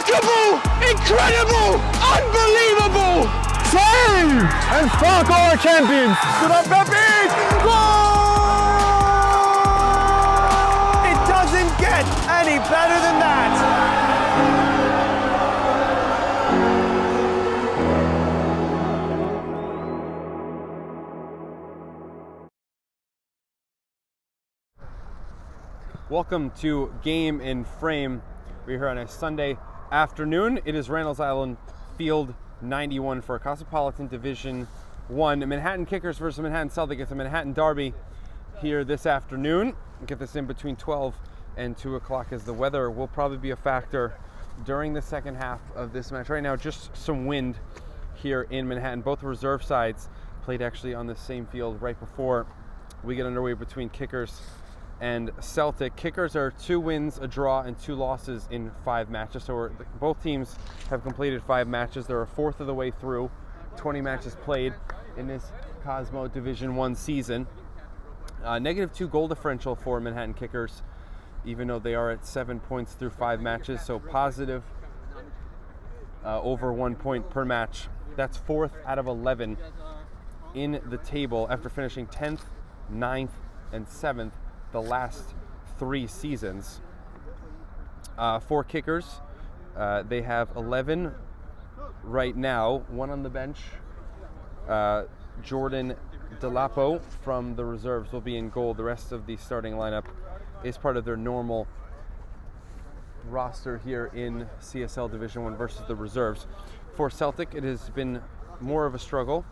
Remarkable! Incredible! Unbelievable! Save! And Spark are champions! Good on Pepe! Goal! It doesn't get any better than that! Welcome to Game in Frame. We're here on a Sunday afternoon. It is Randall's Island Field 91 for Cosmopolitan Division 1. Manhattan Kickers versus Manhattan Celtic. It's a Manhattan derby here this afternoon. We'll get this in between 12 and 2 o'clock as the weather will probably be a factor during the second half of this match. Right now, just some wind here in Manhattan. Both reserve sides played actually on the same field right before we get underway between Kickers and Celtic. Kickers are 2 wins, a draw, and 2 losses in 5 matches. So both teams have completed 5 matches. They're a fourth of the way through. 20 matches played in this Cosmo Division 1 season. -2 goal differential for Manhattan Kickers, even though they are at 7 points through 5 matches. So positive over 1 point per match. That's 4th out of 11 in the table after finishing 10th, 9th, and 7th the last 3 seasons. For Kickers, they have 11 right now, 1 on the bench. Jordan Delapo from the reserves will be in goal. The rest of the starting lineup is part of their normal roster here in CSL Division 1 versus the reserves. For Celtic, it has been more of a struggle.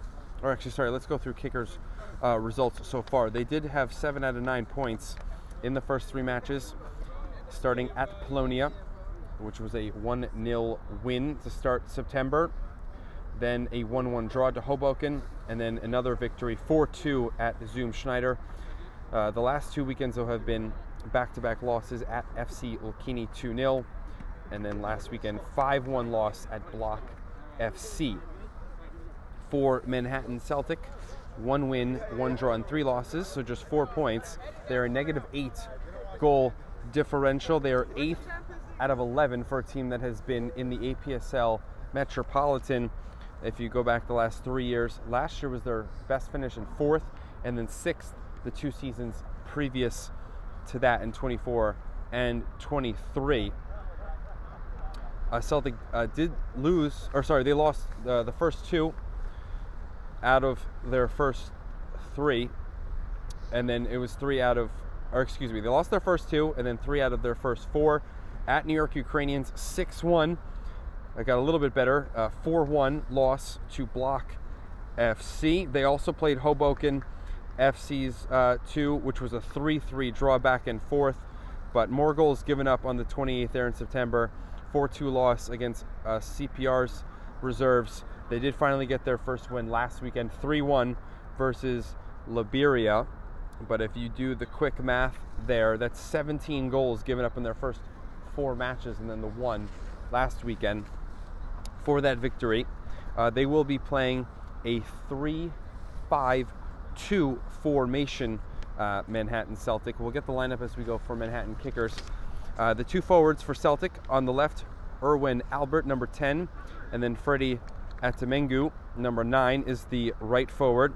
Or actually, sorry, let's go through Kickers' results so far. They did have 7 out of 9 points in the first 3 matches, starting at Polonia, which was a 1-0 win to start September, then a 1-1 draw to Hoboken, and then another victory 4-2 at Zoom Schneider. The last 2 weekends, though, have been back-to-back losses at FC Olkini 2-0, and then last weekend 5-1 loss at Block FC. For Manhattan Celtic, 1 win, 1 draw, and 3 losses, so just 4 points. They're a -8 goal differential. They are 8th out of 11 for a team that has been in the APSL Metropolitan. If you go back the last 3 years, last year was their best finish in 4th, and then 6th the 2 seasons previous to that in 24 and 23. Celtic they lost the first 2 out of their first 3, and then it was they lost their first 2 and then 3 out of their first 4 at New York Ukrainians. 6-1. It got a little bit better. 4-1 loss to Block FC. They also played Hoboken FC's 2, which was a 3-3 draw back and forth, but more goals given up on the 28th there in September. 4-2 loss against CPR's reserves. They did finally get their first win last weekend, 3-1 versus Liberia. But if you do the quick math there, that's 17 goals given up in their first 4 matches, and then the 1 last weekend for that victory. They will be playing a 3-5-2 formation, Manhattan Celtic. We'll get the lineup as we go for Manhattan Kickers. The 2 forwards for Celtic on the left, Erwin Albert, number 10, and then Freddie Atamengu, number 9, is the right forward.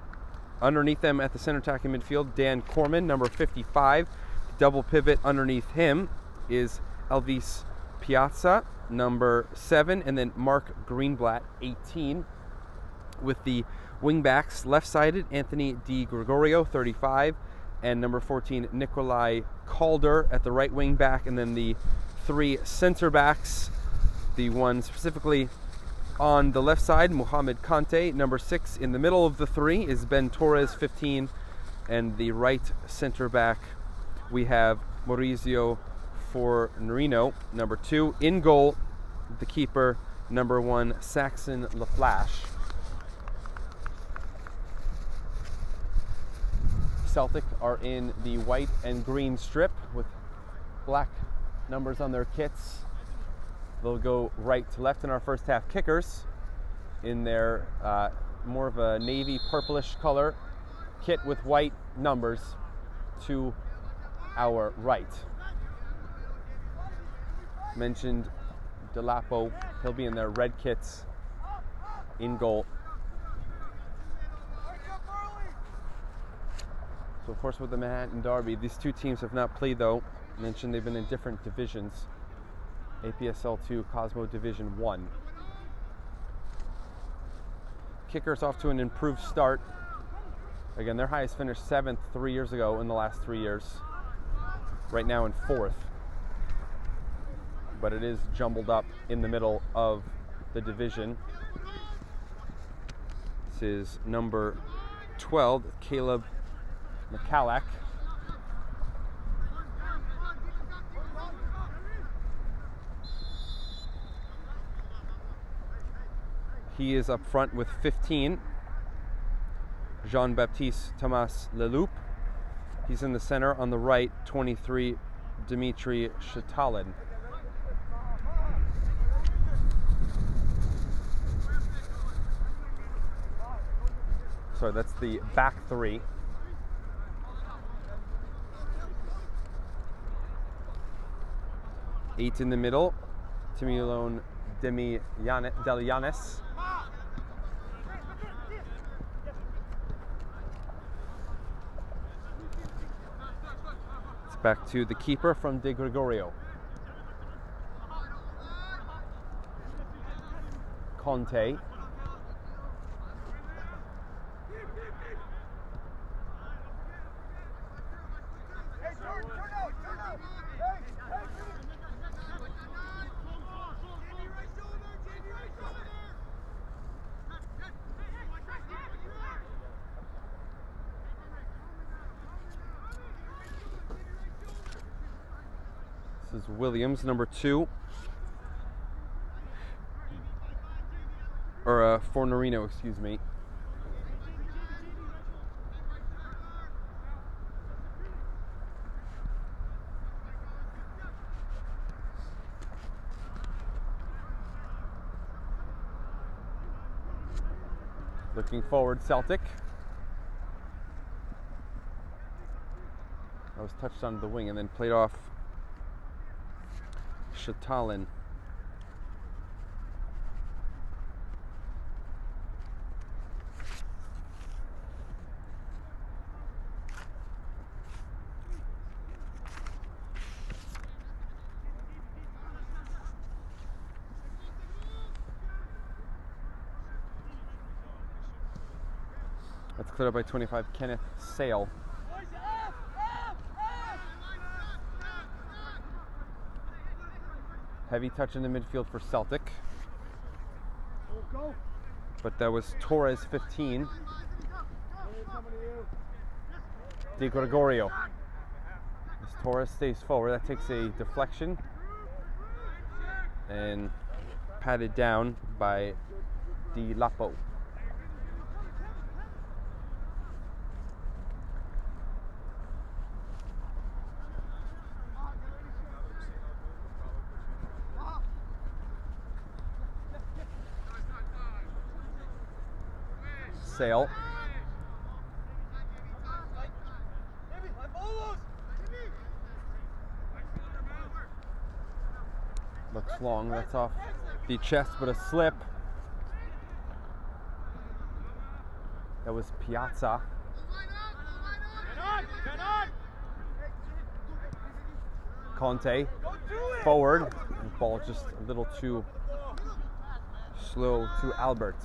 Underneath them at the center attacking midfield, Dan Corman, number 55. Double pivot underneath him is Elvis Piazza, number 7, and then Mark Greenblatt, 18. With the wingbacks, left-sided, Anthony Di Gregorio, 35, and number 14, Nikolai Calder at the right wing back, and then the 3 center backs, the one specifically on the left side, Mohamed Kante, number 6. In the middle of the 3 is Ben Torres, 15. And the right center back, we have Maurizio Fornarino, number 2. In goal, the keeper, number 1, Saxon LaFlash. Celtic are in the white and green strip with black numbers on their kits. They'll go right to left in our first half. Kickers in their more of a navy purplish color kit with white numbers to our right. Mentioned Delapo, he'll be in their red kits in goal. So of course with the Manhattan Derby, these two teams have not played though. I mentioned they've been in different divisions. APSL 2, Cosmo Division 1. Kickers off to an improved start. Again, their highest finished 7th 3 years ago in the last 3 years. Right now in 4th. But it is jumbled up in the middle of the division. This is number 12, Caleb McCallach. He is up front with 15. Jean-Baptiste Thomas Leloup. He's in the center on the right, 23, Dimitri Shatalin. Sorry, that's the back three. Eight in the middle, Timilone Delianis. It's back to the keeper from De Gregorio. Conte. This is Williams, number 2. Or Fornerino, excuse me. Looking forward, Celtic. I was touched on the wing and then played off Shatalin. That's cleared up by 25, Kenneth Sale. Heavy touch in the midfield for Celtic. But that was Torres, 15. De Gregorio. As Torres stays forward, that takes a deflection. And patted down by Di Lapo. Sale. Looks long, that's off the chest, but a slip. That was Piazza. Conte, forward. The ball just a little too slow to Albert.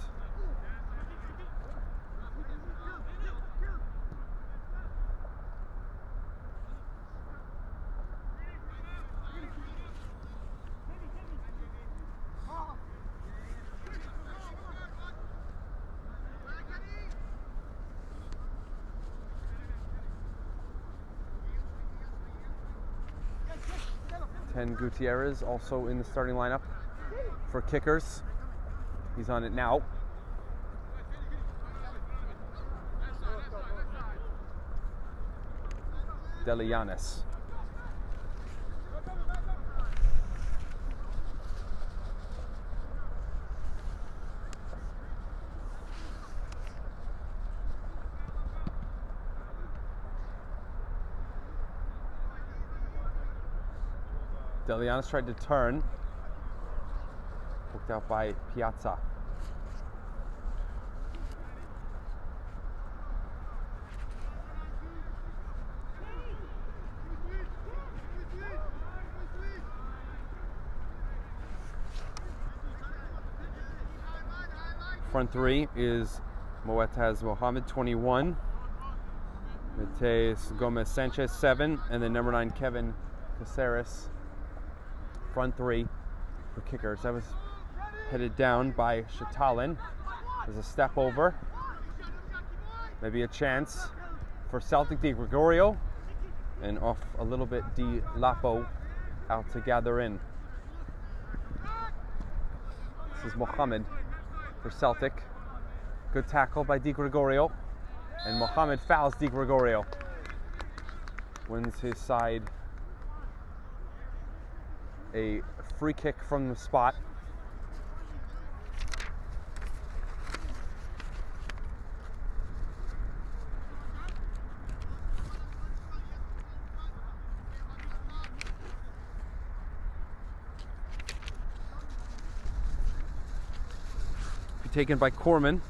Ten Gutierrez also in the starting lineup for kickers. He's on it now. Delianis. Delianis tried to turn. Poked out by Piazza. Front three is Moetaz Mohammed, 21. Mateus Gomez Sanchez, 7. And then number 9, Kevin Caceres. Front three for kickers. That was headed down by Shatalin. There's a step over. Maybe a chance for Celtic. Di Gregorio. And off a little bit, Di Lapo out to gather in. This is Mohammed for Celtic. Good tackle by Di Gregorio. And Mohammed fouls Di Gregorio. Wins his side a free kick from the spot. Taken by Corman.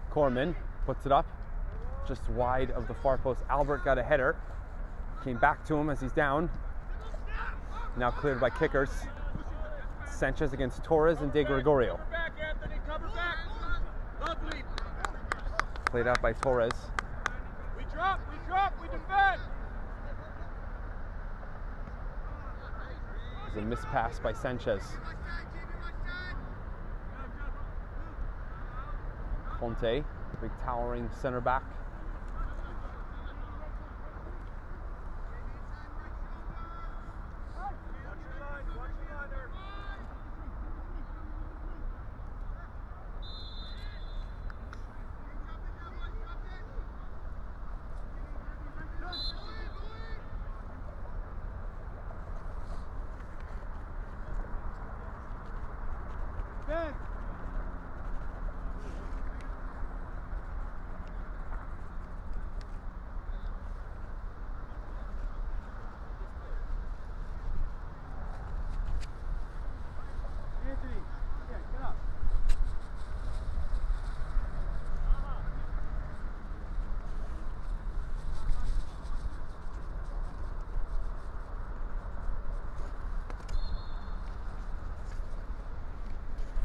Corman puts it up just wide of the far post. Albert got a header. Came back to him as he's down. Now cleared by kickers. Sanchez against Torres and De Gregorio. Played out by Torres. We drop, we defend. There's a mispass by Sanchez. Conte, big towering center back.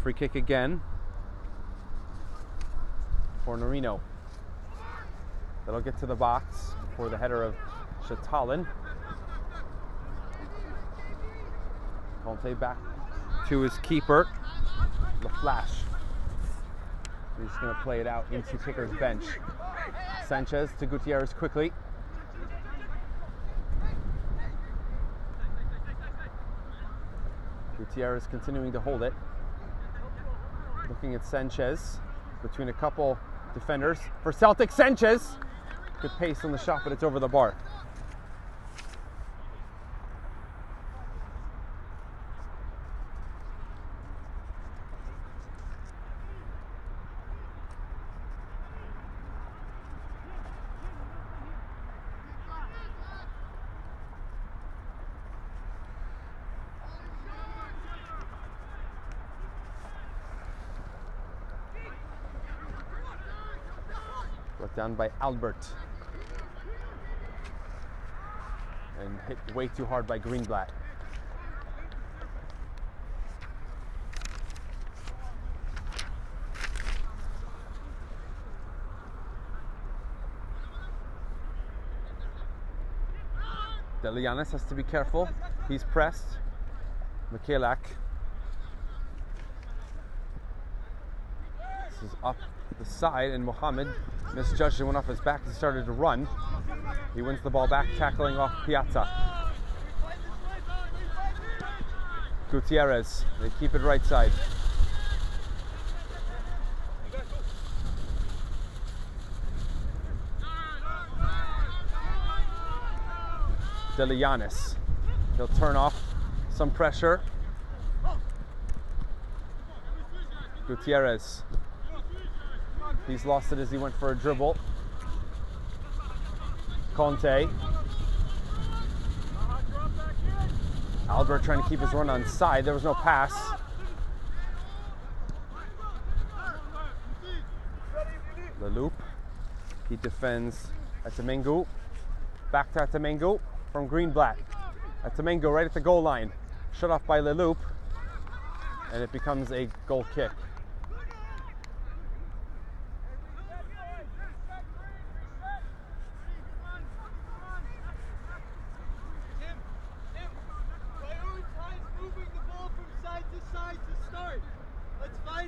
Free kick again for Norino. That'll get to the box for the header of Shatalin. Conte back to his keeper, the flash. He's going to play it out into kicker's bench. Sanchez to Gutierrez quickly. Gutierrez continuing to hold it. Looking at Sanchez between a couple defenders. For Celtic, Sanchez. Good pace on the shot, but it's over the bar. Brought down by Albert. And hit way too hard by Greenblatt. Delianis has to be careful. He's pressed. Mikhailak. This is up the side, and Mohammed misjudged and went off his back as he started to run. He wins the ball back, tackling off Piazza. Gutierrez, they keep it right side. Delianis, he'll turn off some pressure. Gutierrez, he's lost it as he went for a dribble. Conte. Albert trying to keep his run on side. There was no pass. Leloup. He defends Atamengu. Back to Atamengu from Greenblatt. Atamengu right at the goal line. Shut off by Leloup. And it becomes a goal kick.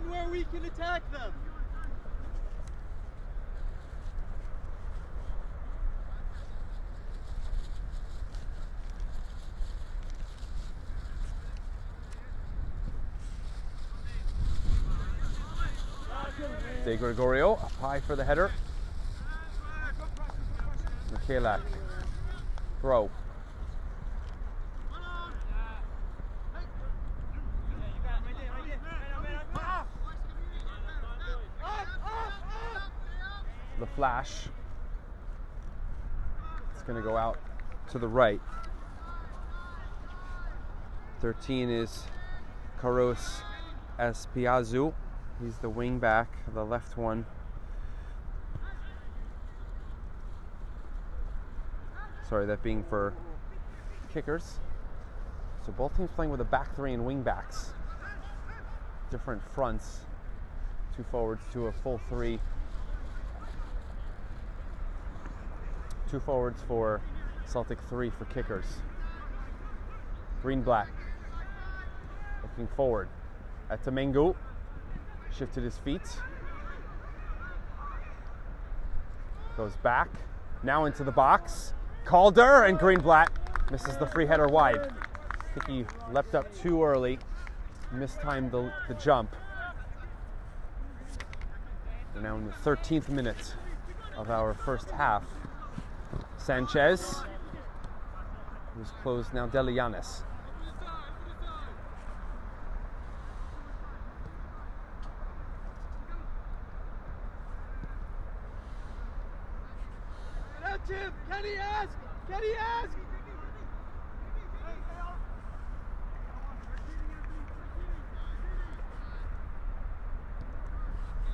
Where we can attack them. De Gregorio, up high for the header. Michaelak, throw. The flash. It's going to go out to the right. 13 is Carlos Espiazu. He's the wing back, the left one. Sorry, that being for kickers. So both teams playing with a back three and wing backs. Different fronts. 2 forwards to a full 3. 2 forwards for Celtic, 3 for kickers. Greenblatt looking forward. Atamengu shifted his feet. Goes back. Now into the box. Calder and Greenblatt misses the free header wide. I think he leapt up too early. Mistimed the jump. We're now in the 13th minute of our first half. Sanchez, who's closed now, Delianis. Tim, can he ask? Can he ask?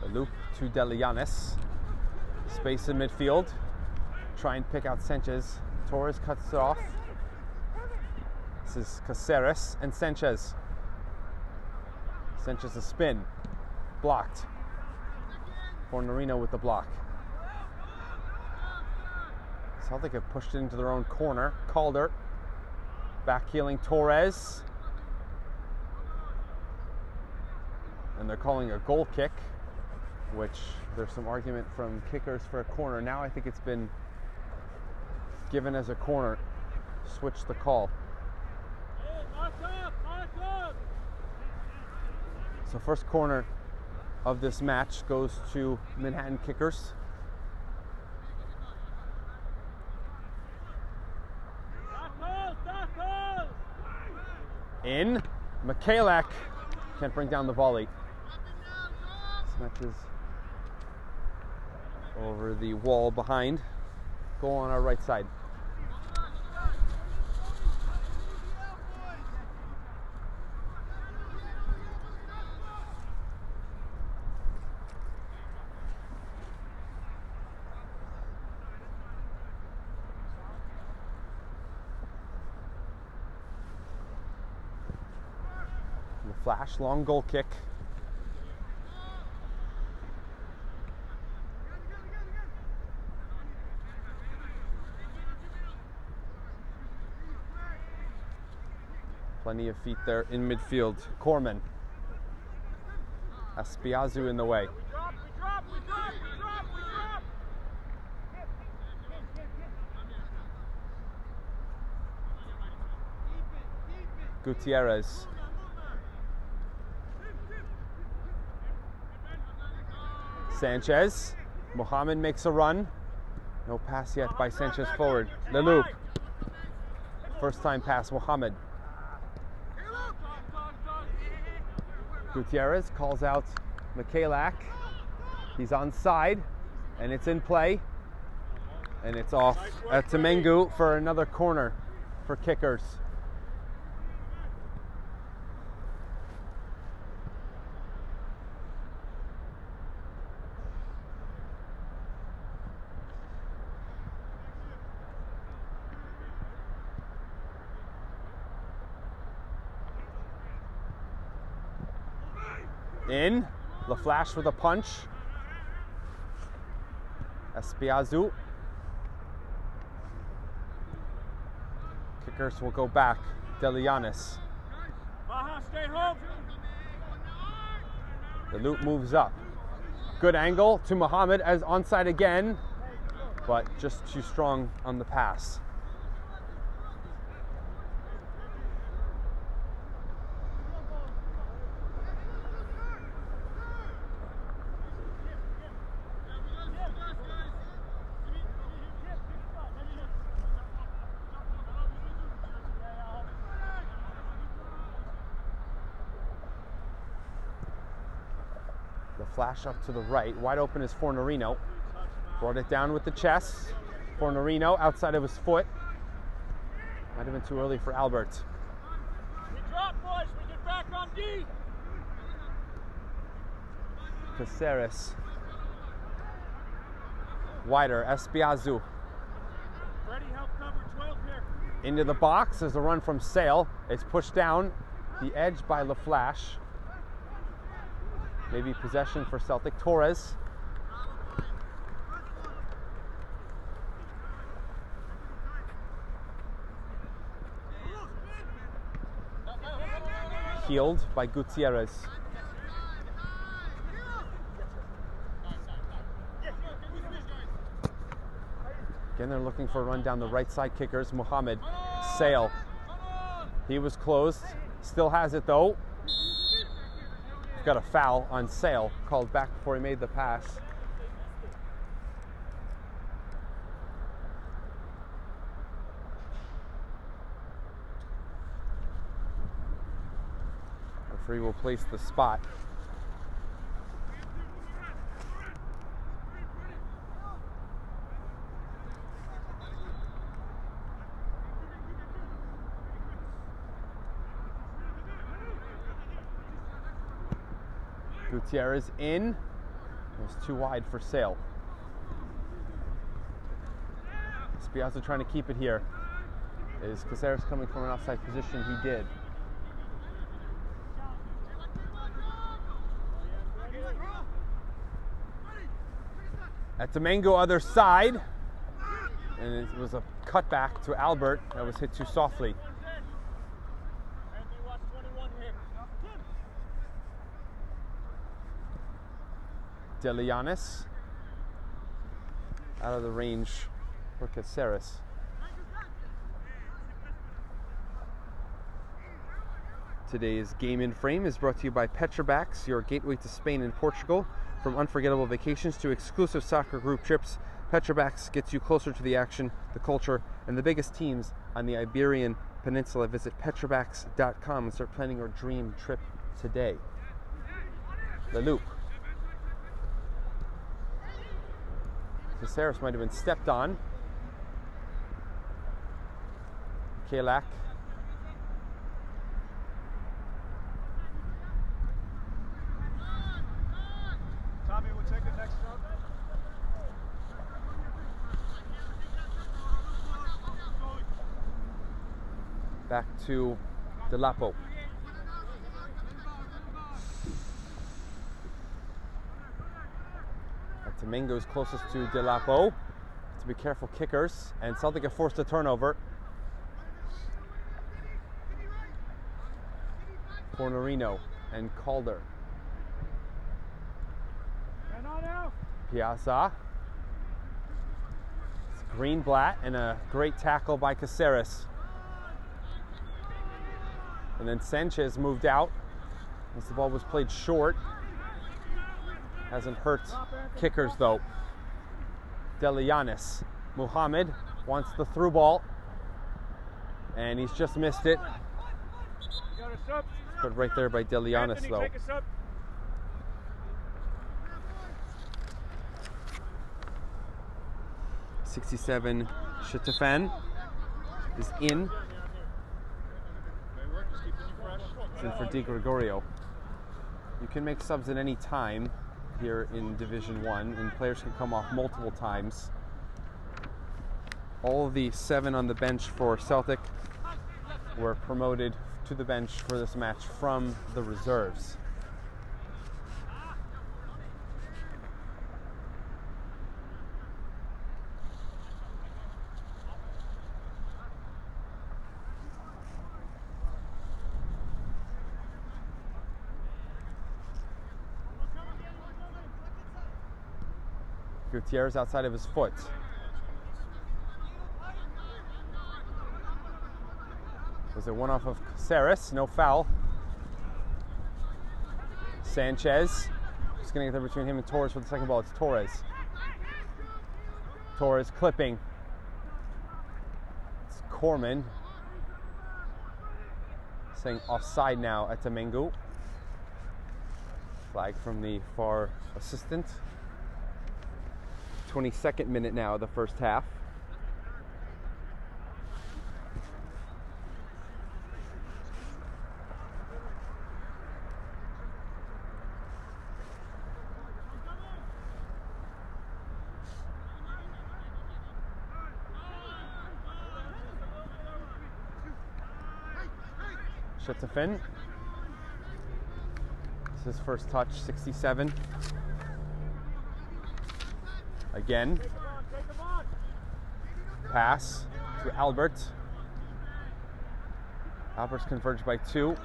The loop to Delianis. Space in midfield. Try and pick out Sanchez. Torres cuts it off. This is Caceres and Sanchez. Sanchez a spin. Blocked. Fornarino with the block. Celtic have pushed it into their own corner. Calder. Back heeling Torres. And they're calling a goal kick, which there's some argument from kickers for a corner. Now I think it's been given as a corner. Switch the call. So first corner of this match goes to Manhattan Kickers. In. Michaelak can't bring down the volley. Smashes over the wall behind. Goal on our right side. The flash, long goal kick. Plenty of feet there in midfield. Corman. Espiazu in the way. We drop. Gutierrez. Sanchez. Mohamed makes a run. No pass yet by Sanchez forward. Leloup. First time pass, Mohamed. Gutierrez calls out Michaelak. He's onside, and it's in play. And it's off at Temengu for another corner for kickers. In, LaFlash with a punch. Espiazu. Kickers will go back. Delianis. Baja, stay home. The loop moves up. Good angle to Muhammad as onside again, but just too strong on the pass. The flash up to the right, wide open is Fornarino. Brought it down with the chest. Fornarino outside of his foot. Might have been too early for Albert. We drop, boys. We get back on D. Caceres. Wider, Espiazu. Freddie, help cover 12 here. Into the box, there's a run from Sale. It's pushed down the edge by LaFlash. Maybe possession for Celtic. Torres. Healed by Gutierrez. Again, they're looking for a run down the right side. Kickers. Muhammad. Sale. He was closed. Still has it though. Got a foul on Sale, called back before he made the pass. Referee will place the spot. Gutierrez in. It was too wide for Sale. Spiazza trying to keep it here. Is Caceres coming from an offside position? He did. At Domingo, other side. And it was a cutback to Albert that was hit too softly. Delianis out of the range for Caceres. Today's Game in Frame is brought to you by Petrobacks, your gateway to Spain and Portugal. From unforgettable vacations to exclusive soccer group trips, Petrobacks gets you closer to the action, the culture, and the biggest teams on the Iberian Peninsula. Visit petrobacks.com and start planning your dream trip today. The loop. Caceres might have been stepped on. Kalak. Tommy, we'll take the next shot. Back to Delapo. Domingo's closest to Delapo. To be careful, kickers. And Celtic have forced a turnover. Fornarino and Calder. Piazza. It's Greenblatt and a great tackle by Caceres. And then Sanchez moved out as the ball was played short. Hasn't hurt kickers though. Delianis. Muhammad wants the through ball. And he's just missed it. Put right there by Delianis though. 67, Shetafan is in. It's in for Di Gregorio. You can make subs at any time here in Division 1, and players can come off multiple times. All of the 7 on the bench for Celtic were promoted to the bench for this match from the reserves. Gutierrez outside of his foot. Was it one off of Caceres? No foul. Sanchez. Just going to get there between him and Torres for the second ball. It's Torres. Torres clipping. It's Corman. Saying offside now at Tamengu. Flag from the far assistant. 22nd minute now of the first half. Shetafin. This is his first touch, 67. Again. Pass to Albert. Albert's converged by 2.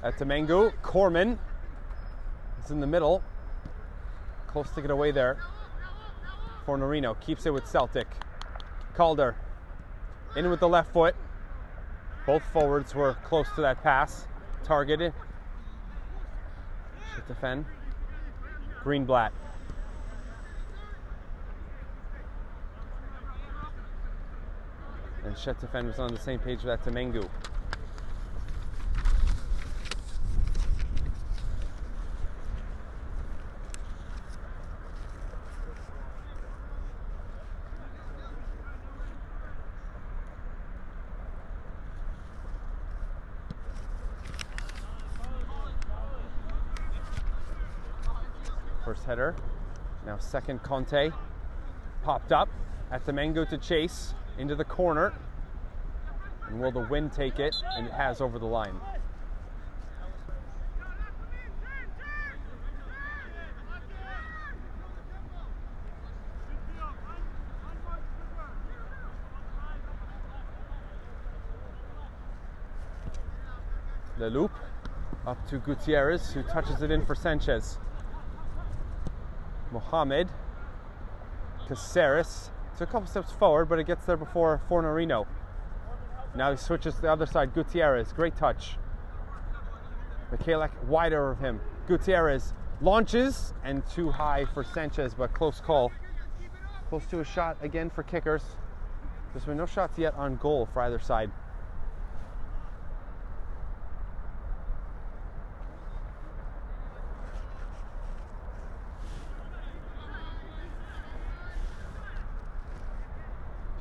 At Tamengu, Corman is in the middle. Close to get away there. Fornarino keeps it with Celtic. Calder in with the left foot. Both forwards were close to that pass. Targeted. Shetafan. Greenblatt. And Shetafan was on the same page with that Tamengu. First header, now second Conte, popped up at Tamengu to chase into the corner, and will the wind take it? And it has over the line. The loop up to Gutierrez, who touches it in for Sanchez. Mohamed, Caceres took a couple steps forward, but it gets there before Fornarino. Now he switches to the other side. Gutierrez, great touch. Michaelak wider of him. Gutierrez launches, and too high for Sanchez, but close call. Close to a shot again for kickers. There's been no shots yet on goal for either side.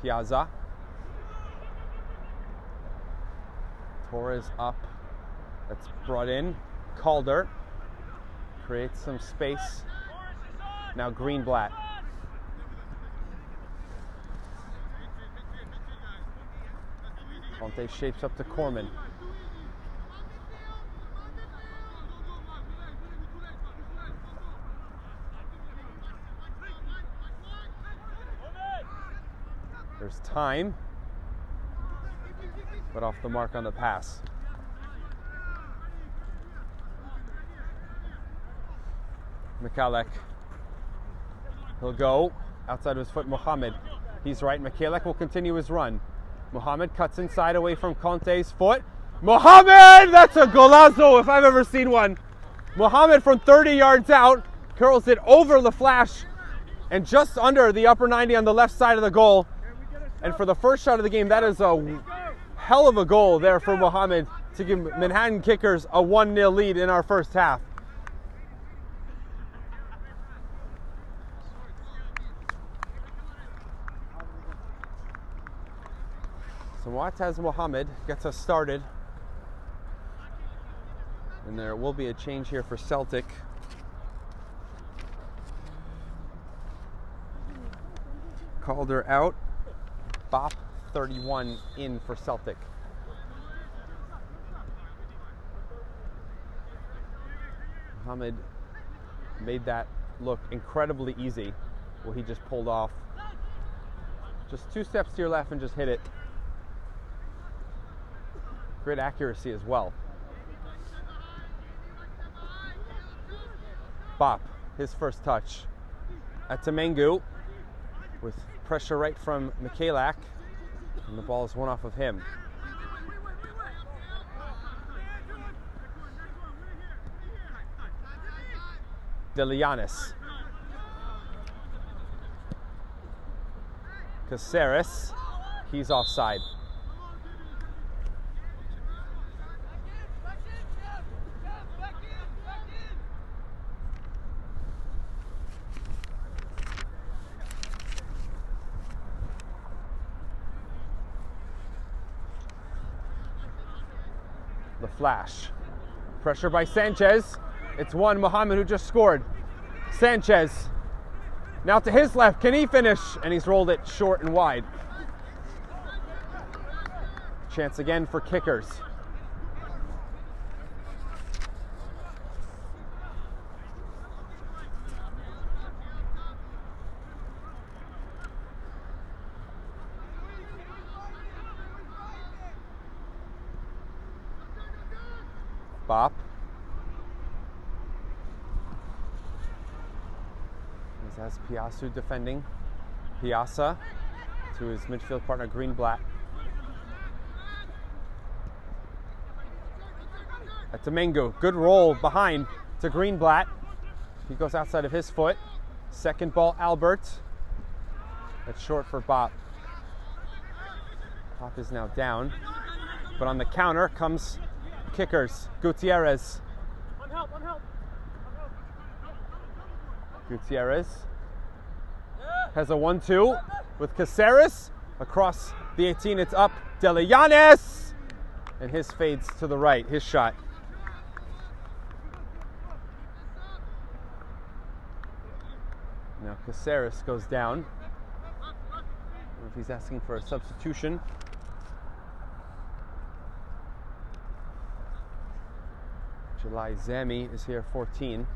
Piazza. Torres up. That's brought in. Calder creates some space. Now Greenblatt. Conte shapes up to Corman. There's time, but off the mark on the pass. Michaelak. He'll go outside of his foot. Mohamed He's right. Michailak will continue his run. Mohamed cuts inside away from Conte's foot. Mohamed! That's a golazo if I've ever seen one. Mohamed from 30 yards out curls it over the flash and just under the upper 90 on the left side of the goal. And for the first shot of the game, that is a hell of a goal there for Mohamed to give Manhattan Kickers a 1-0 lead in our first half. So Muataz Mohamed gets us started. And there will be a change here for Celtic. Calder out. Bop 31 in for Celtic. Mohamed made that look incredibly easy. Well, he just pulled off. Just 2 steps to your left and just hit it. Great accuracy as well. Bop, his first touch. At Temengu with pressure right from Michailak, and the ball is one off of him. Delianis. Caceres, he's offside. The flash. Pressure by Sanchez. It's one Mohamed who just scored. Sanchez. Now to his left. Can he finish? And he's rolled it short and wide. Chance again for Kickers. Bop. This has Piasu defending. Piazza to his midfield partner Greenblatt. At Domingo, good roll behind to Greenblatt. He goes outside of his foot. Second ball, Albert. That's short for Bop. Bop is now down. But on the counter comes Kickers. Gutierrez. Gutierrez has a 1-2 with Caceres. Across the 18, it's up. Delianis! And his fades to the right, his shot. Now Caceres goes down. I don't know if he's asking for a substitution. July Zami is here, 14.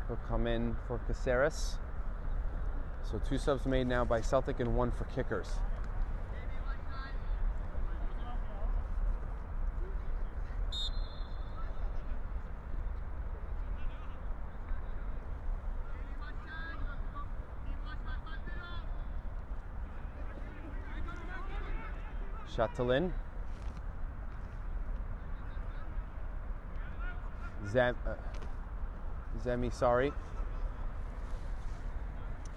He'll come in for Caceres. So 2 subs made now by Celtic and 1 for Kickers. Chatelain. Zemi, sorry.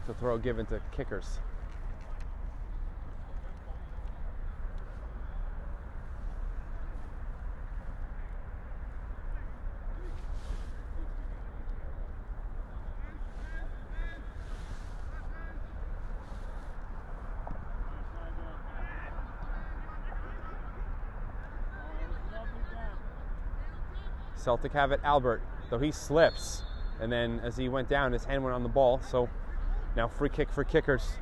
To throw given to Kickers. Celtic have it, Albert, though he slips. And then as he went down, his hand went on the ball. So now free kick for Kickers.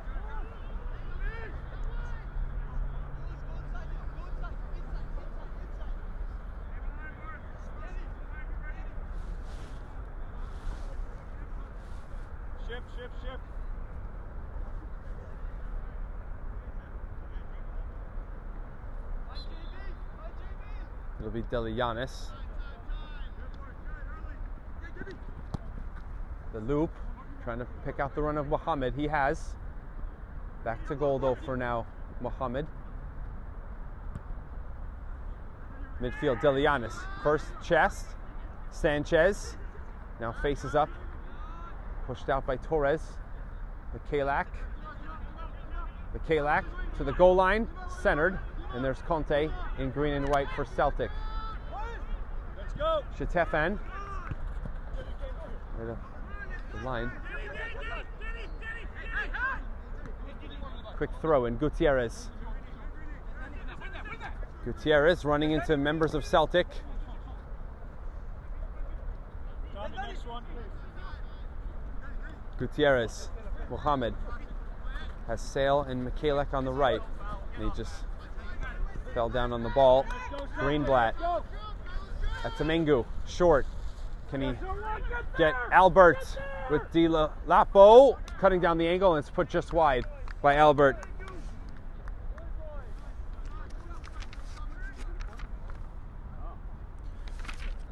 Shift. It'll be Delianis. The loop. Trying to pick out the run of Mohammed. He has. Back to goal though for now, Mohammed. Midfield, Delianis. First chest. Sanchez. Now faces up. Pushed out by Torres. Michailak. Michailak to the goal line. Centered. And there's Conte in green and white for Celtic. Let's go. Shetefan. Right up the line. Quick throw in. Gutierrez. Gutierrez running into members of Celtic. On the next one. Gutierrez. Mohammed has Sale and Michailak on the right. And he just fell down on the ball. Greenblatt. Atamengu. Short. Can he get Albert with Di Lapo cutting down the angle, and it's put just wide by Albert.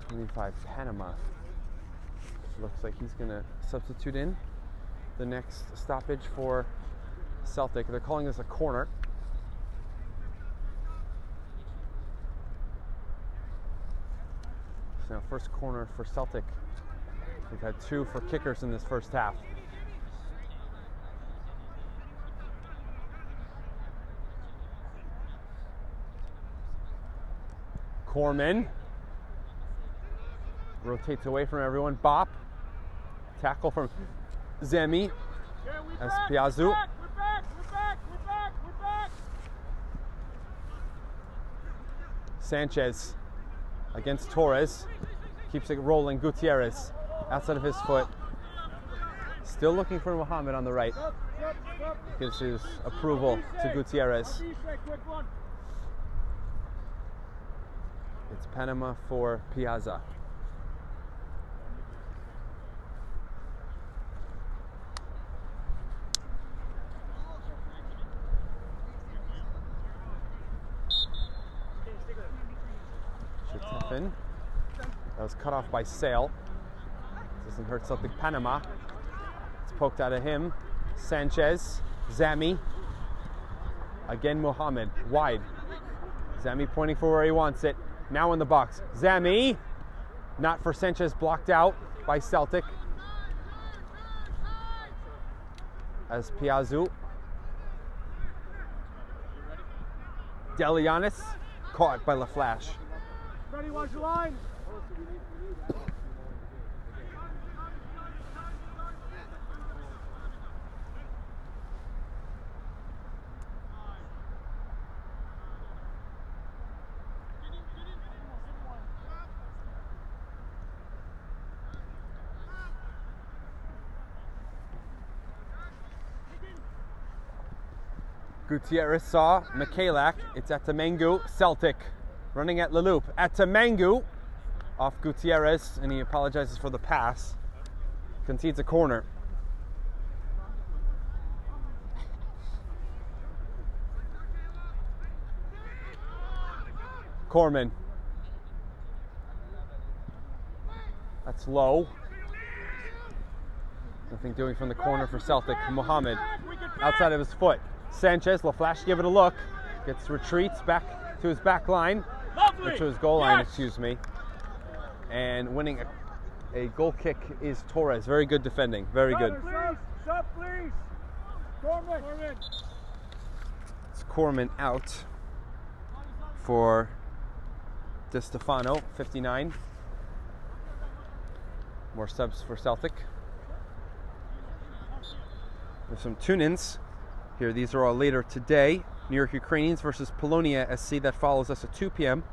.25 Panama. Looks like he's going to substitute in the next stoppage for Celtic. They're calling this a corner. So now first corner for Celtic. We've had 2 for kickers in this first half. Corman rotates away from everyone. Bop. Tackle from Zemi. As Piazzu. We're back. Sanchez against Torres. Keeps it rolling. Gutierrez outside of his foot. Still looking for Mohammed on the right. Gives his approval to Gutierrez. It's Panama for Piazza. Shetefan. That was cut off by Sale. Doesn't hurt Celtic. Panama. It's poked out of him. Sanchez. Zami. Again Mohammed. Wide. Zami pointing for where he wants it. Now in the box. Zami. Not for Sanchez. Blocked out by Celtic. As Piazzu. Delianis. Caught by LaFlash. Ready, watch the line. Gutierrez saw Michailak. It's Atamengu. Celtic running at Leloup. Atamengu off Gutierrez, and he apologizes for the pass. Concedes a corner. Corman. That's low. Nothing doing from the corner for Celtic. Mohammed outside of his foot. Sanchez, LaFlash, give it a look. Gets retreats back to his back line. Or to his goal line, excuse me. And winning a goal kick is Torres. Very good defending. Very good. Shot, please. Corman. It's Corman out for De Stefano, 59. More subs for Celtic. There's some tune-ins here. These are all later today. New York Ukrainians versus Polonia SC. That follows us at 2 p.m.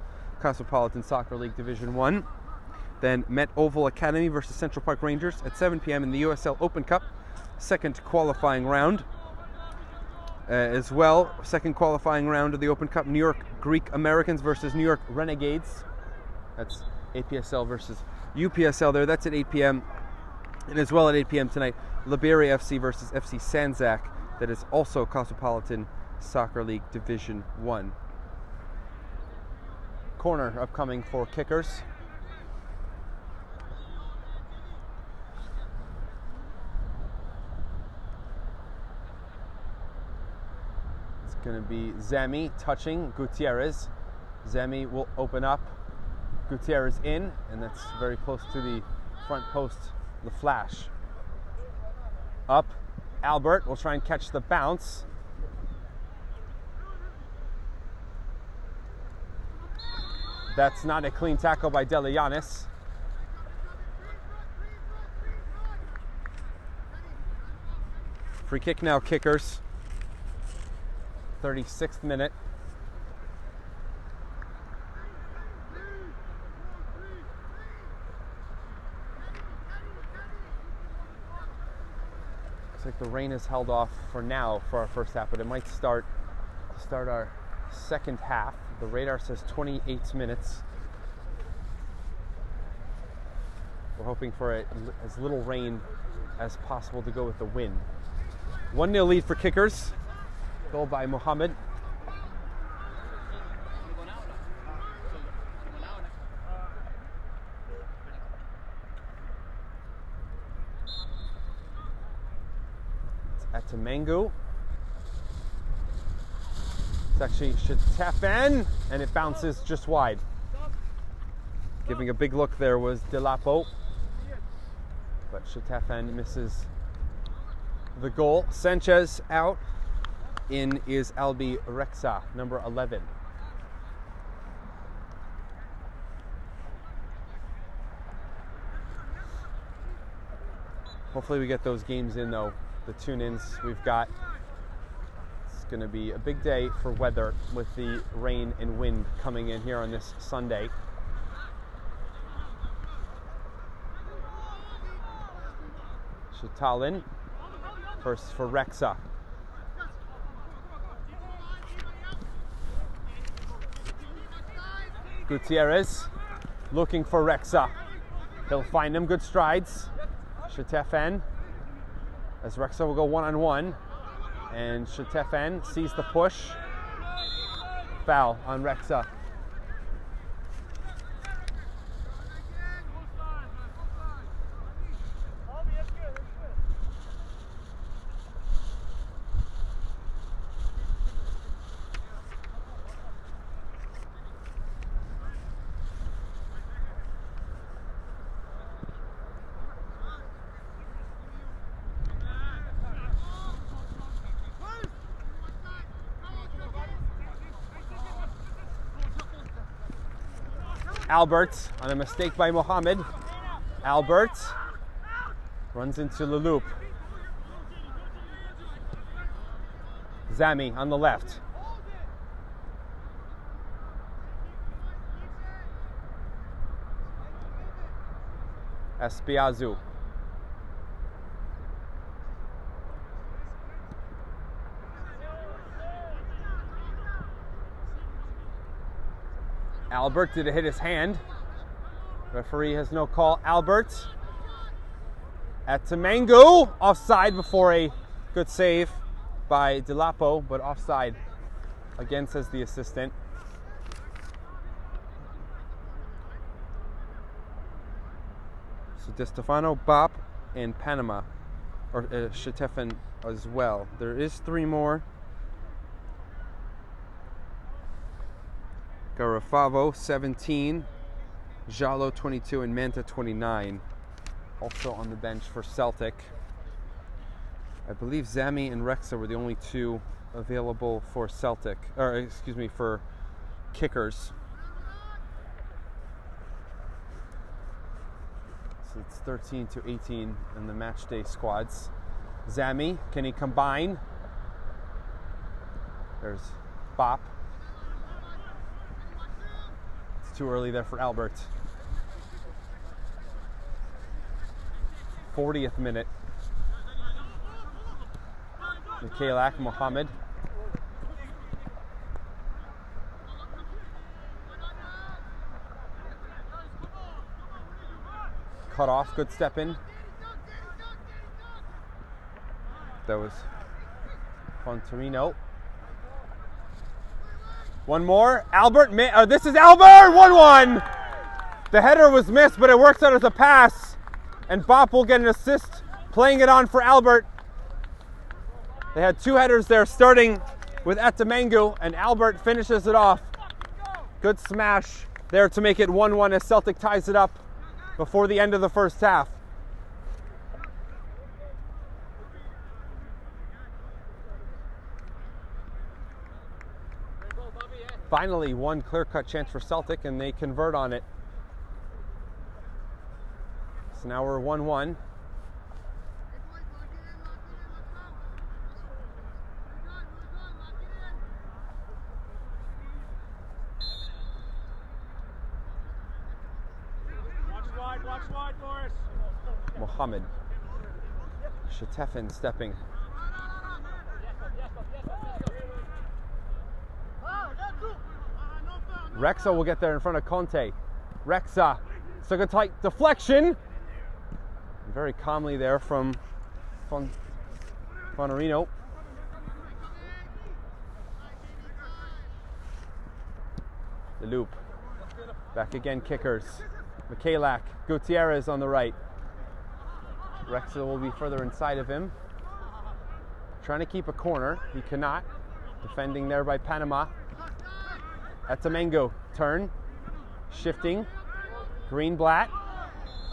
Cosmopolitan Soccer League Division 1. Then Met Oval Academy versus Central Park Rangers at 7 p.m. in the USL Open Cup. Second qualifying round. As well, second qualifying round of the Open Cup. New York Greek Americans versus New York Renegades. That's APSL versus UPSL there. That's at 8 p.m. And as well at 8 p.m. tonight, Liberia FC versus FC Sanzak. That is also Cosmopolitan Soccer League Division 1. Corner upcoming for kickers. going to be Zami touching Gutierrez. Zami will open up. Gutierrez in, and that's very close to the front post, the flash. Up, Albert will try and catch the bounce. That's not a clean tackle by Delianis. Free kick now, Kickers. 36th minute. Looks like the rain is held off for now for our first half, but it might start our second half. The radar says 28 minutes. We're hoping for as little rain as possible to go with the wind. 1-0 lead for Kickers. Goal by Mohammed. It's Atamangu. It's actually Shitefen, and it bounces just wide. Giving a big look there was Delapo, but Shitefen misses the goal. Sanchez out. In is Albi Rexa, number 11. Hopefully we get those games in though, the tune-ins we've got. It's going to be a big day for weather with the rain and wind coming in here on this Sunday. Shitalin, first for Rexa. Gutierrez looking for Rexa. He'll find him, good strides. Shitefen, as Rexa will go one-on-one. And Shitefen sees the push. Foul on Rexa. Albert on a mistake by Mohammed. Albert runs into the loop. Zami on the left. Espiazu. Albert, did it hit his hand? Referee has no call. Albert at Tamango. Offside before a good save by Delapo, but offside again, says the assistant. So De Stefano, Bop, and Panama, or Shitefen as well. There is 3 more. Garofavo, 17, Jalo, 22, and Manta, 29. Also on the bench for Celtic. I believe Zami and Rexa were the only 2 available for Celtic, or excuse me, for Kickers. So it's 13 to 18 in the match day squads. Zami, can he combine? There's Bop. Too early there for Albert. 40th minute. Mikhailak Mohammed. Cut off, good step in. That was Fontorino. One more. Albert, this is Albert! 1-1! The header was missed, but it works out as a pass. And Bop will get an assist, playing it on for Albert. They had 2 headers there starting with Etamangu, and Albert finishes it off. Good smash there to make it 1-1 as Celtic ties it up before the end of the first half. Finally, one clear-cut chance for Celtic, and they convert on it. So now we're 1-1. Watch wide, Boris. Mohammed. Shetefin stepping. Rexa will get there in front of Conte. Rexa, stuck a tight deflection. Very calmly there from Fonarino. The loop. Back again, kickers. Mikhailak, Gutierrez on the right. Rexa will be further inside of him. Trying to keep a corner. He cannot. Defending there by Panama. Etamangu, turn. Shifting. Greenblatt.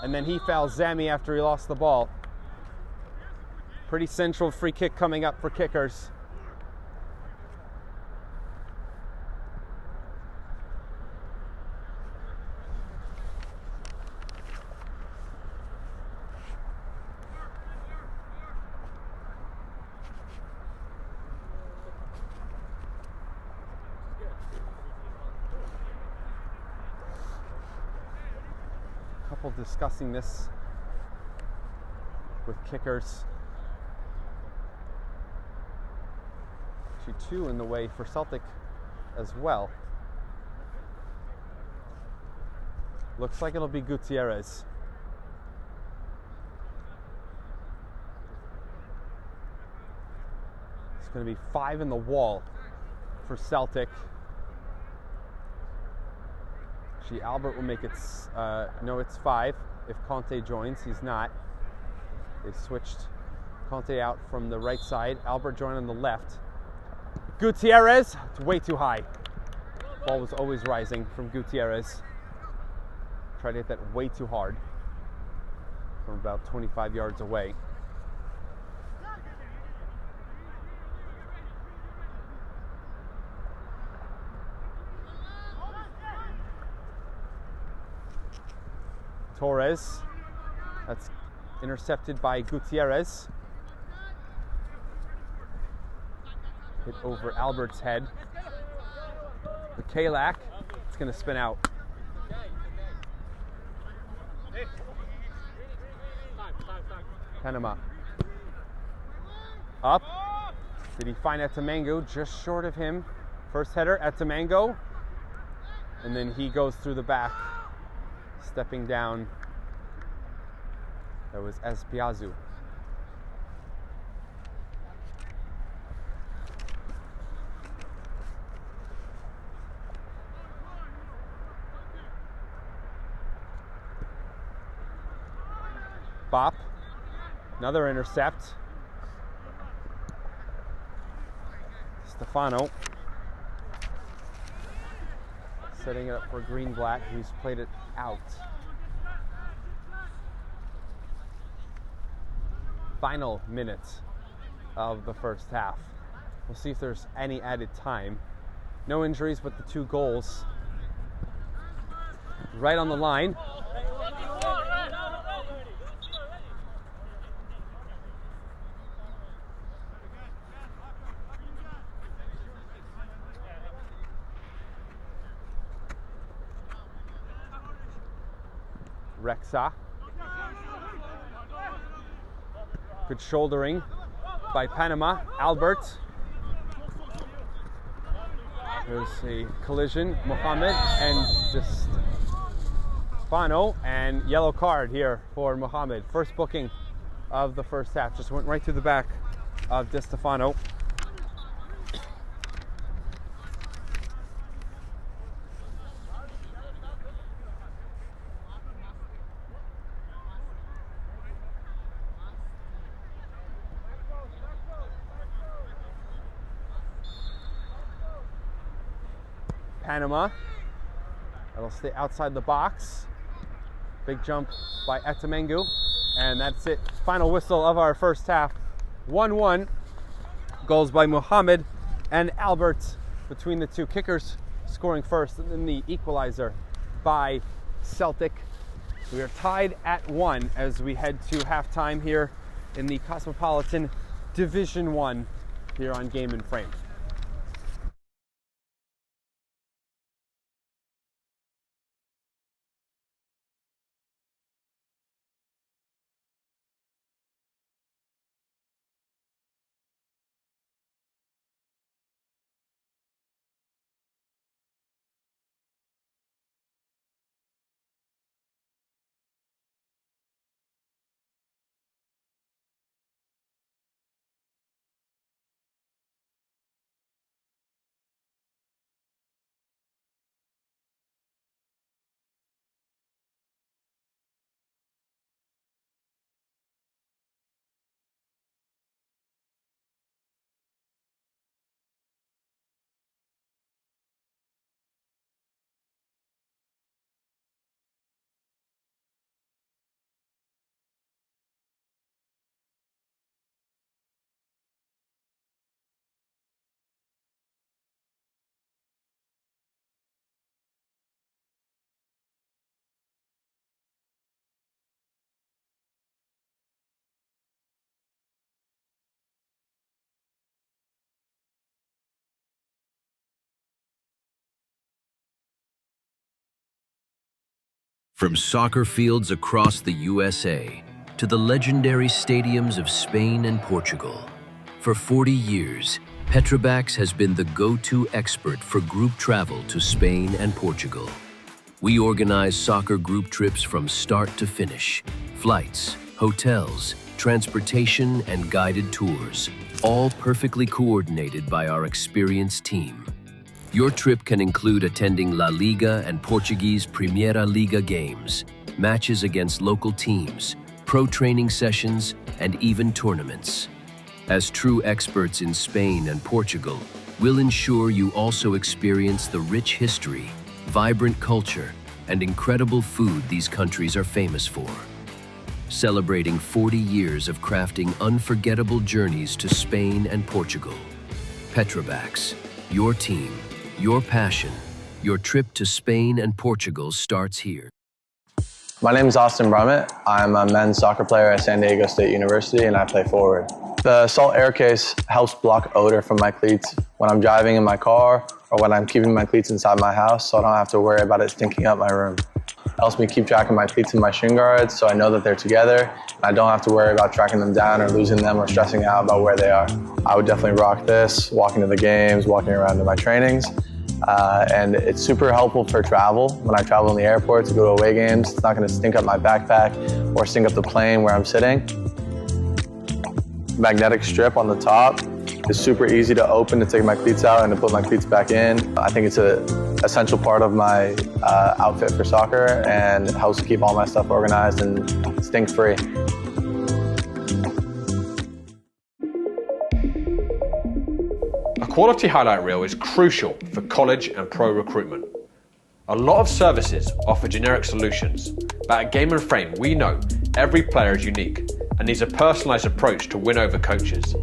And then he fouls Zami after he lost the ball. Pretty central free kick coming up for kickers. Discussing this with kickers. Actually, two in the way for Celtic as well. Looks like it'll be Gutierrez. It's going to be 5 in the wall for Celtic. Actually, Albert will make it, no, it's 5. If Conte joins, he's not. They switched Conte out from the right side. Albert joined on the left. Gutierrez, it's way too high. Ball was always rising from Gutierrez. Tried to hit that way too hard from about 25 yards away. Torres, that's intercepted by Gutierrez. Hit over Albert's head. Mikhailak, it's going to spin out. Panama. Up. Did he find Etamangu? Just short of him. First header, Etamangu. And then he goes through the back. Stepping down, that was Espiazu. Bop, another intercept. Stefano. Setting it up for Greenblatt, who's played it out. Final minutes of the first half. We'll see if there's any added time. No injuries, but the 2 goals right on the line. Rexa. Good shouldering by Panama. Albert. There's a collision. Mohammed and just Stefano, and yellow card here for Mohammed. First booking of the first half. Just went right through the back of Di Stefano. Panama. That'll stay outside the box. Big jump by Etamengu. And that's it. Final whistle of our first half. 1-1. Goals by Mohamed and Albert between the two kickers, scoring first, and then the equalizer by Celtic. We are tied at 1 as we head to halftime here in the Cosmopolitan Division 1 here on Game and Frame. From soccer fields across the USA to the legendary stadiums of Spain and Portugal, for 40 years, Petrobax has been the go-to expert for group travel to Spain and Portugal. We organize soccer group trips from start to finish, flights, hotels, transportation, and guided tours, all perfectly coordinated by our experienced team. Your trip can include attending La Liga and Portuguese Primeira Liga games, matches against local teams, pro training sessions, and even tournaments. As true experts in Spain and Portugal, we'll ensure you also experience the rich history, vibrant culture, and incredible food these countries are famous for. Celebrating 40 years of crafting unforgettable journeys to Spain and Portugal. Petrobax, your team, your passion, your trip to Spain and Portugal starts here. My name is Austin Brummett. I'm a men's soccer player at San Diego State University and I play forward. The Salt Air Case helps block odor from my cleats when I'm driving in my car or when I'm keeping my cleats inside my house so I don't have to worry about it stinking up my room. It helps me keep track of my cleats and my shin guards so I know that they're together and I don't have to worry about tracking them down or losing them or stressing out about where they are. I would definitely rock this, walking to the games, walking around to my trainings. And it's super helpful for travel. When I travel in the airport to go to away games, it's not going to stink up my backpack or stink up the plane where I'm sitting. Magnetic strip on the top is super easy to open to take my cleats out and to put my cleats back in. I think it's an essential part of my outfit for soccer and it helps keep all my stuff organized and stink-free. A quality highlight reel is crucial for college and pro recruitment. A lot of services offer generic solutions, but at Game and Frame we know every player is unique and needs a personalised approach to win over coaches.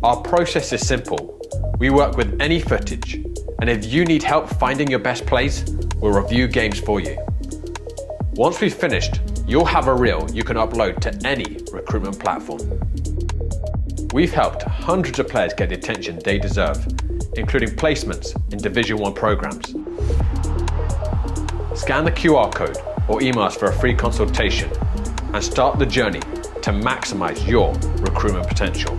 Our process is simple. We work with any footage, and if you need help finding your best plays, we'll review games for you. Once we've finished, you'll have a reel you can upload to any recruitment platform. We've helped hundreds of players get the attention they deserve, including placements in Division 1 programs. Scan the QR code or email us for a free consultation and start the journey to maximize your recruitment potential.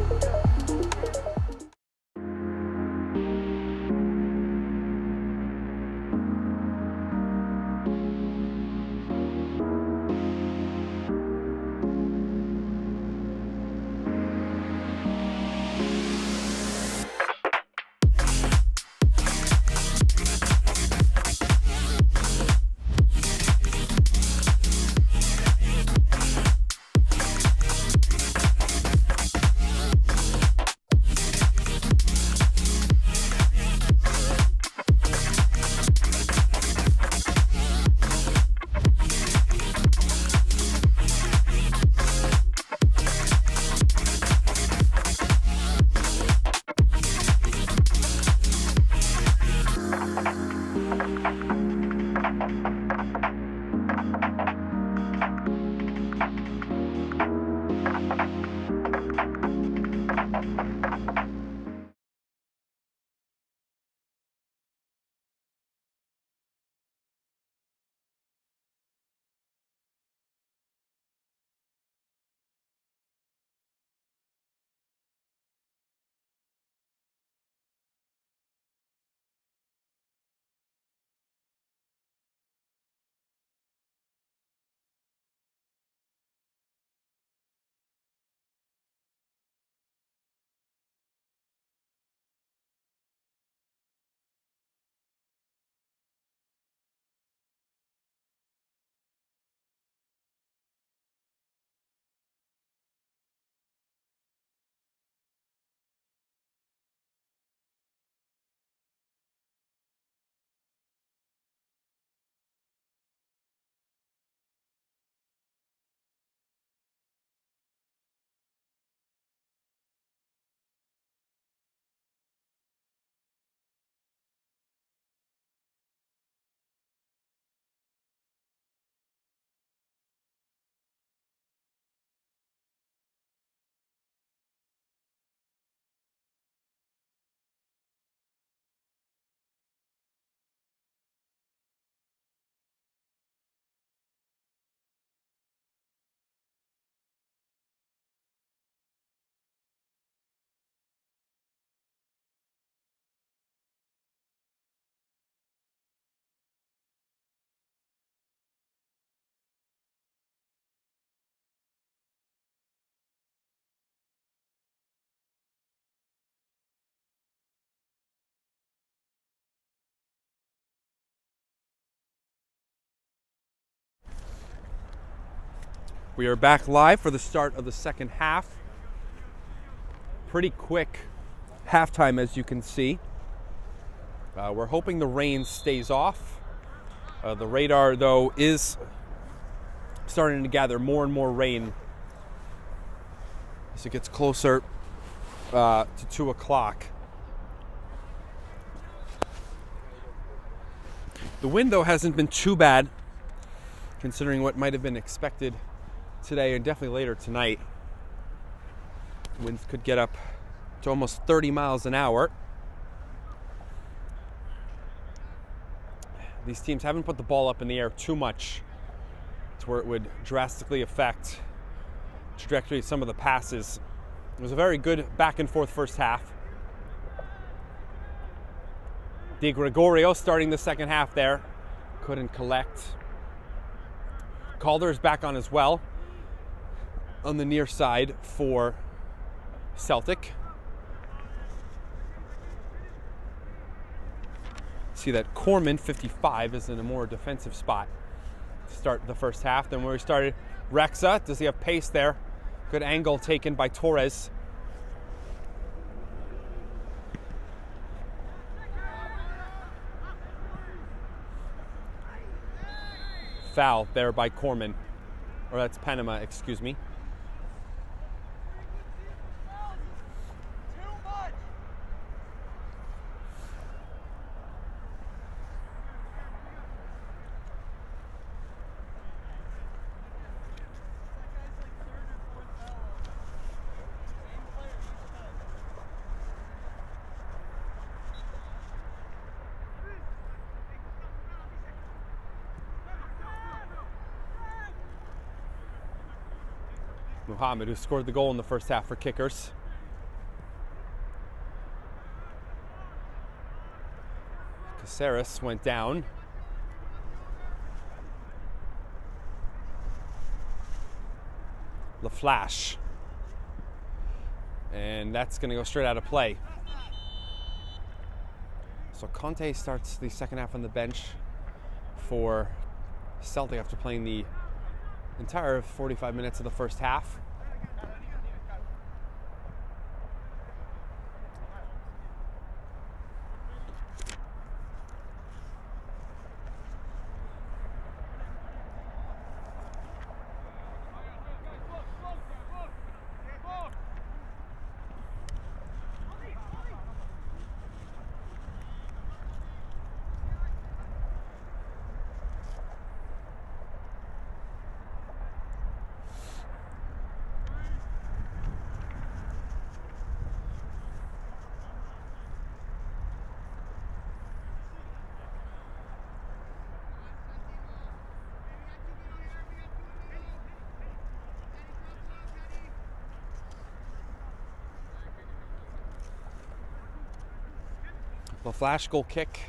We are back live for the start of the second half. Pretty quick halftime, as you can see. We're hoping the rain stays off. The radar, though, is starting to gather more and more rain as it gets closer to 2 o'clock. The wind, though, hasn't been too bad, considering what might have been expected today and definitely later tonight. Winds could get up to almost 30 miles an hour. These teams haven't put the ball up in the air too much to where it would drastically affect the trajectory of some of the passes. It was a very good back and forth first half. Di Gregorio starting the second half there. Couldn't collect. Calder is back on as well on the near side for Celtic. See that Corman, 55, is in a more defensive spot to start the first half than where we started. Rexa, does he have pace there? Good angle taken by Torres. Foul there by Corman. Or that's Panama, excuse me. Muhammad, who scored the goal in the first half for Kickers. Caceres went down. LaFlash. And that's going to go straight out of play. So Conte starts the second half on the bench for Celtic after playing the entire 45 minutes of the first half. LaFlash goal kick.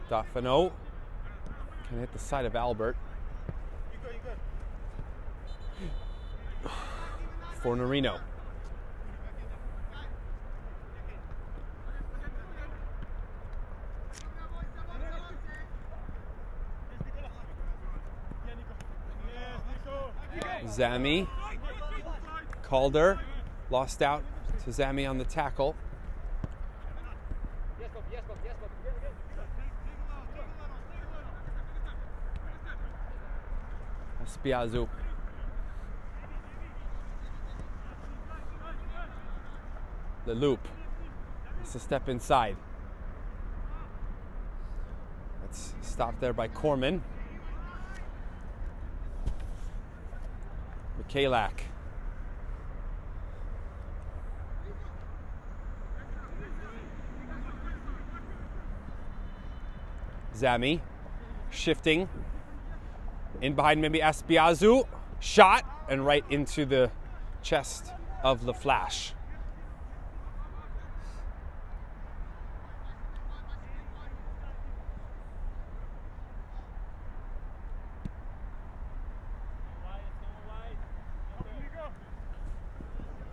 Stefano can hit the side of Albert. For Norino. Zami. Calder lost out to Zami on the tackle. Espiazu. The loop. It's a step inside. That's stopped there by Corman. Mikalak. Zami shifting in behind maybe Espiazu. Shot and right into the chest of LaFlash.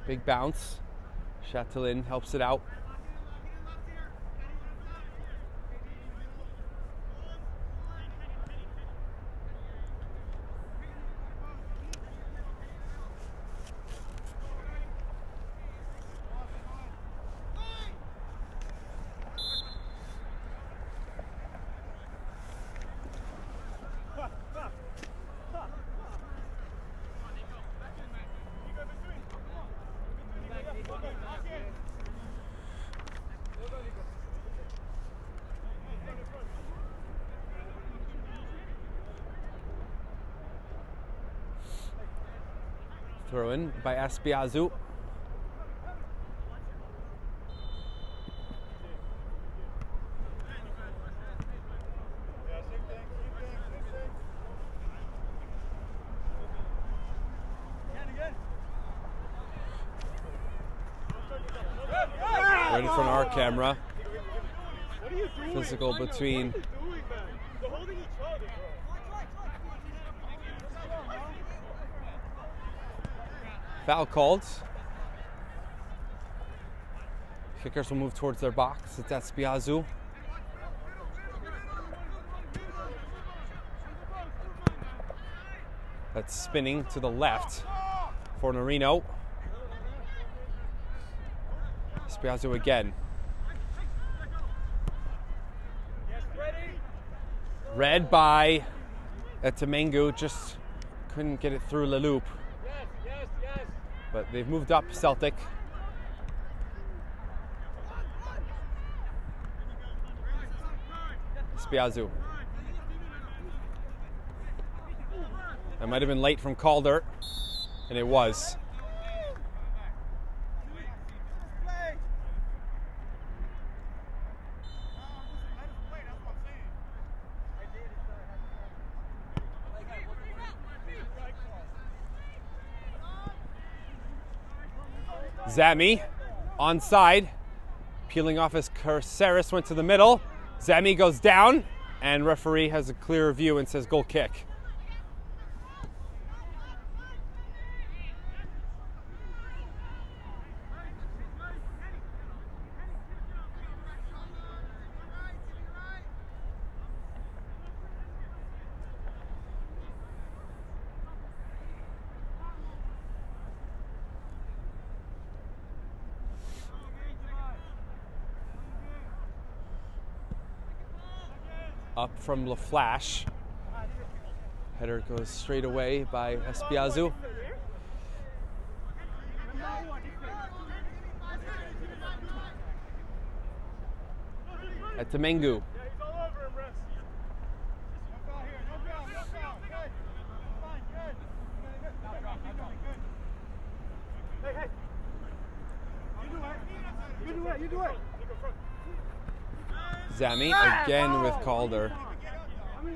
Big bounce. Chatelain helps it out. Throw in by Espiazu. Right in front of our camera. Physical between foul called. Kickers will move towards their box. It's Espiazu. That's spinning to the left for Norino. Espiazu again. Read by Temengu, just couldn't get it through the loop. But they've moved up, Celtic. Espiazu. That might have been late from Calder, and it was. Zami, onside, peeling off as Carceres went to the middle. Zami goes down, and referee has a clear view and says goal kick. Up from LaFlash. Header goes straight away by Espiazu. At Temengu. Zami again with Calder. You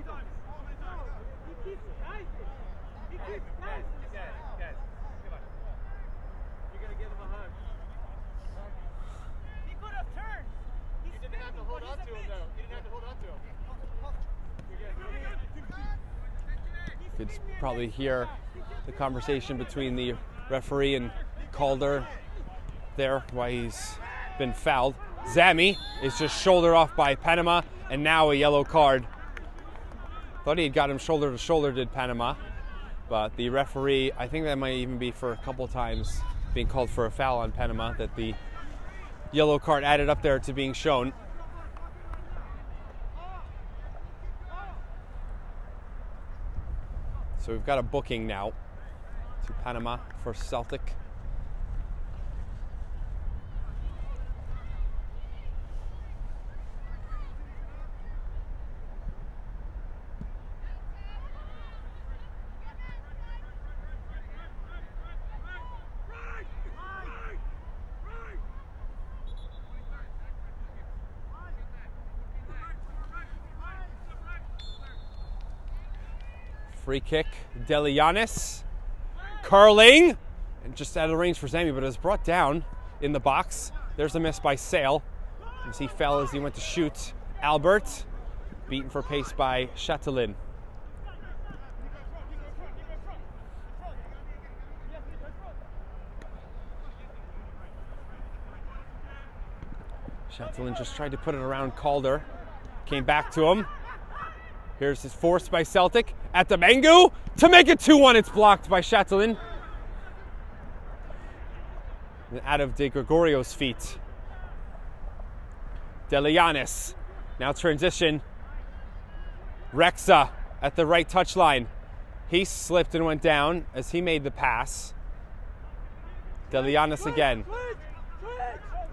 could probably hear the conversation between the referee and Calder there, why he's been fouled. Zami is just shouldered off by Panama, and now a yellow card. Thought he had got him shoulder to shoulder, did Panama, but the referee, I think that might even be for a couple times being called for a foul on Panama, that the yellow card added up there to being shown. So we've got a booking now to Panama for Celtic. Free kick, Delianis, curling, and just out of range for Zami, but it was brought down in the box. There's a miss by Sale, as he fell as he went to shoot. Albert, beaten for pace by Chatelain. Chatelain just tried to put it around Calder. Came back to him. Here's his force by Celtic. At the Mangu to make it 2-1. It's blocked by Chatelain. And out of De Gregorio's feet. Delianis. Now transition. Rexa at the right touchline. He slipped and went down as he made the pass. Delianis again.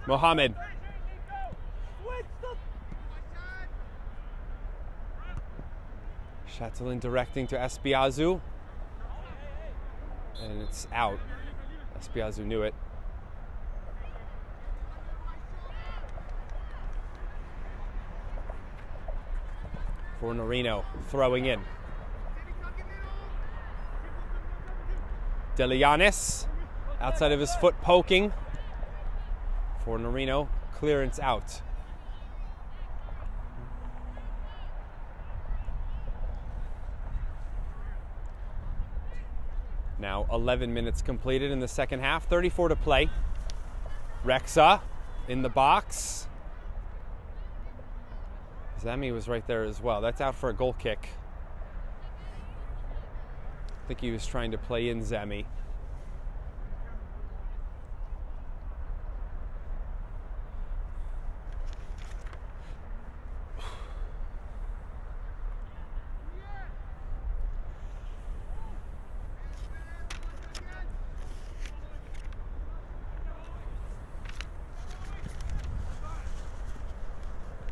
Mohamed. Chatelain directing to Espiazu. And it's out. Espiazu knew it. For Norino, throwing in. Delianis, outside of his foot poking. For Norino, clearance out. Now 11 minutes completed in the second half, 34 to play. Rexa in the box. Zemi was right there as well. That's out for a goal kick. I think he was trying to play in Zemi.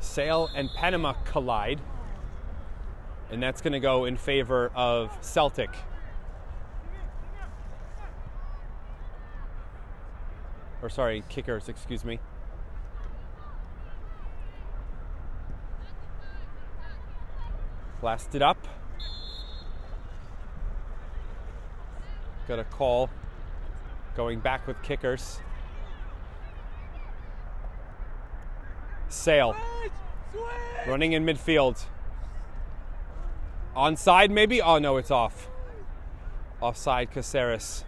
Sale and Panama collide, and that's going to go in favor of Celtic. Or sorry, kickers, excuse me. Blasted up. Got a call going back with kickers. Sale. Running in midfield. Onside maybe? Oh no, it's off. Offside Caceres.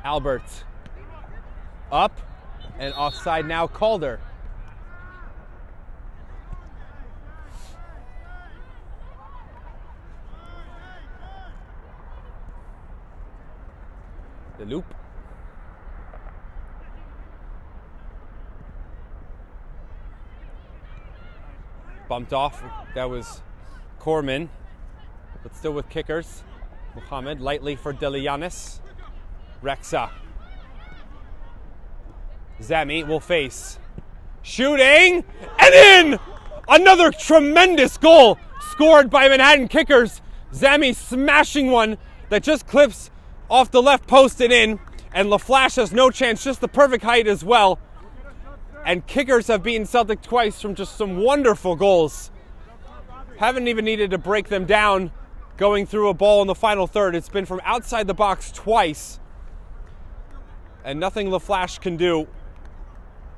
Albert. Up and offside now Calder. The loop. Bumped off. That was Corman. But still with kickers. Mohamed lightly for Delianis. Rexa. Zami will face. Shooting! And in! Another tremendous goal scored by Manhattan Kickers. Zami smashing one that just clips off the left post and in, and LaFlash has no chance, just the perfect height as well. And Kickers have beaten Celtic twice from just some wonderful goals. Haven't even needed to break them down going through a ball in the final third. It's been from outside the box twice, and nothing LaFlash can do.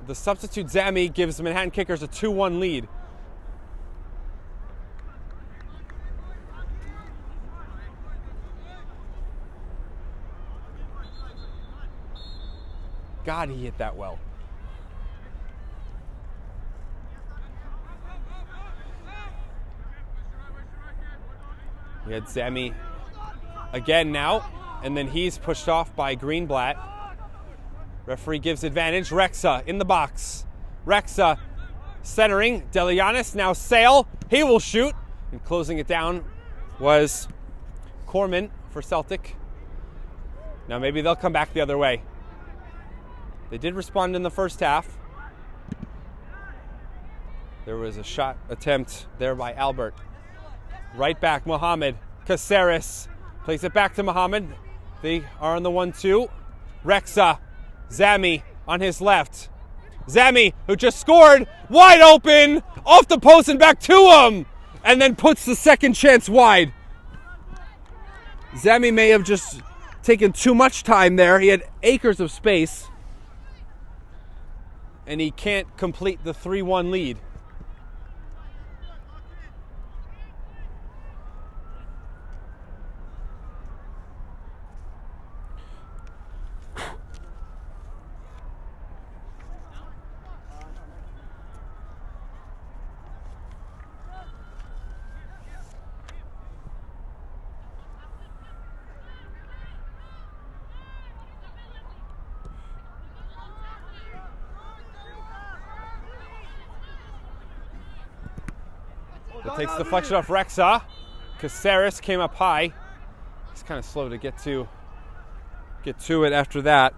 The substitute Zami gives Manhattan Kickers a 2-1 lead. God, he hit that well. We had Zami again now, and then he's pushed off by Greenblatt. Referee gives advantage. Rexa in the box. Rexa centering. Delianis now Sale. He will shoot. And closing it down was Corman for Celtic. Now maybe they'll come back the other way. They did respond in the first half. There was a shot attempt there by Albert. Right back, Mohamed. Caceres plays it back to Mohamed. They are on the 1-2. Rexa. Zami on his left. Zami, who just scored, wide open, off the post and back to him, and then puts the second chance wide. Zami may have just taken too much time there. He had acres of space. and he can't complete the 3-1 lead. It takes the deflection off Rexa. Caceres came up high. He's kind of slow to get to it after that.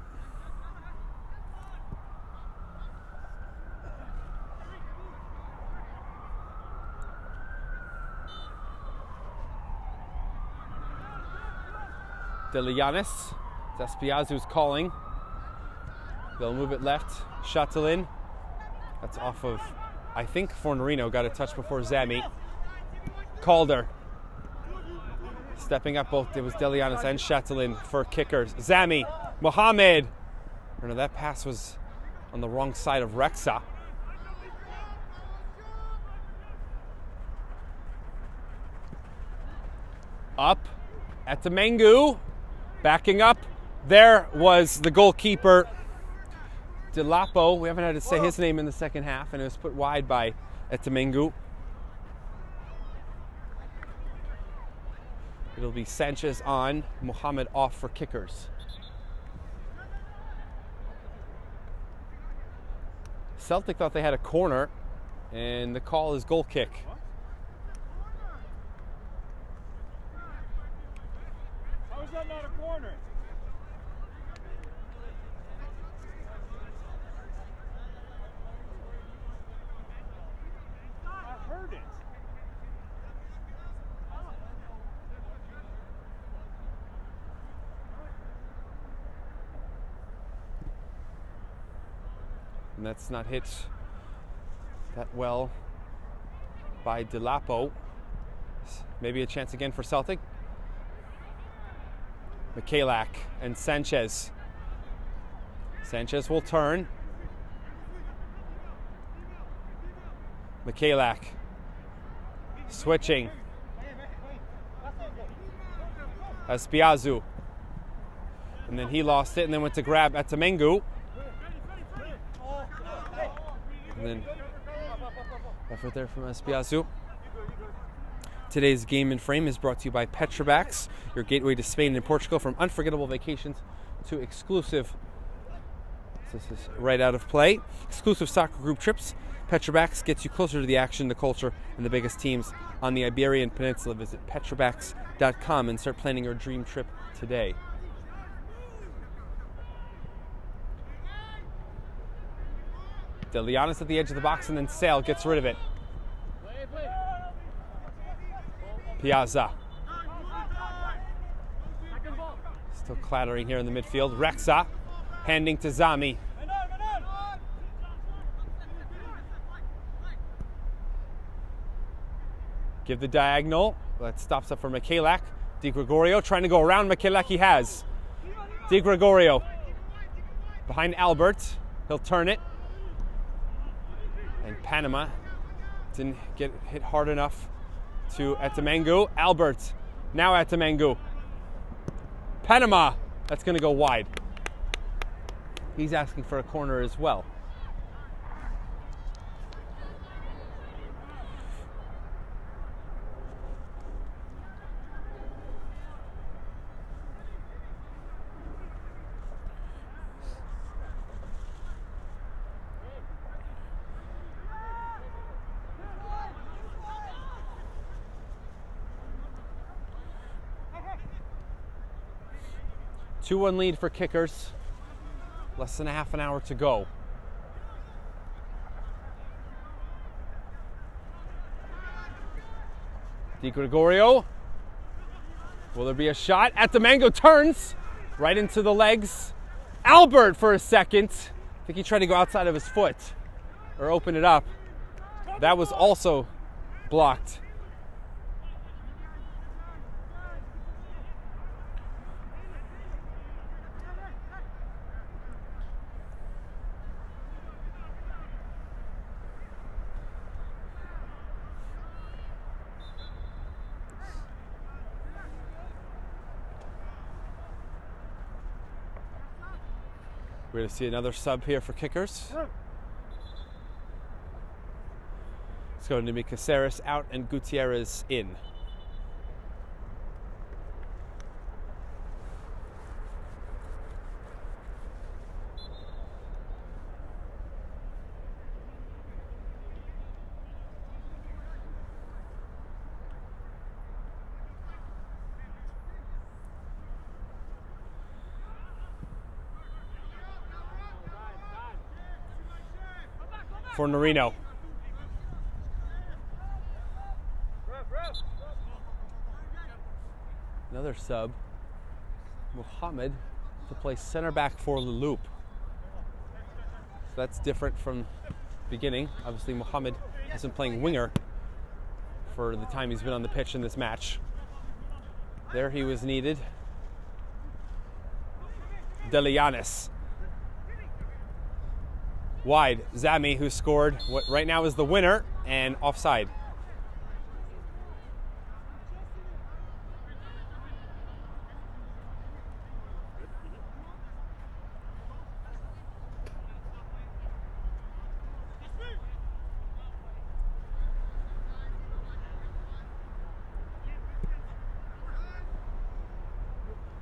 Delianis. Despiazu's calling. They'll move it left. Chatelain. That's off of, I think Fornerino got a touch before Zami. Calder. Stepping up both, it was Delianis and Chatelain for kickers. Zami. Mohamed. Or no, that pass was on the wrong side of Rexa. Up at the Mengu. Backing up. There was the goalkeeper, Delapo. We haven't had to say his name in the second half, and it was put wide by Etemengu. It'll be Sanchez on, Mohamed off for kickers. Celtic thought they had a corner, and the call is goal kick. How is that not a corner? I heard it. And that's not hit that well by Delapo. Maybe a chance again for Celtic. Michaelak and Sanchez. Sanchez will turn. Michaelak switching. Espiazu. And then he lost it and then went to grab Etemengu. And then effort there from Espiazu. Today's Game and Frame is brought to you by Petrobax, your gateway to Spain and Portugal, from unforgettable vacations to exclusive, this is right out of play, exclusive soccer group trips. Petrobax gets you closer to the action, the culture, and the biggest teams on the Iberian Peninsula. Visit petrobax.com and start planning your dream trip today. Delianis at the edge of the box, and then Sale gets rid of it. Piazza. Still clattering here in the midfield. Rexa handing to Zami. Give the diagonal. That stops up for Michaelak. Di Gregorio trying to go around Michaelak. He has. Di Gregorio behind Albert. He'll turn it. And Panama didn't get hit hard enough to Etemengu. Albert, now Etemengu. Panama, that's going to go wide. He's asking for a corner as well. Two-one lead for kickers. Less than a half an hour to go. Di Gregorio. Will there be a shot? Etemengu turns right into the legs. Albert for a second. I think he tried to go outside of his foot or open it up. That was also blocked. We're going to see another sub here for kickers. It's going to be Caceres out and Gutierrez in. For Norino. Another sub, Mohammed, to play center back for the loop. So that's different from beginning. Obviously, Mohammed has been playing winger for the time he's been on the pitch in this match. There he was needed. Delianis. Wide, Zami, who scored what right now is the winner, and offside.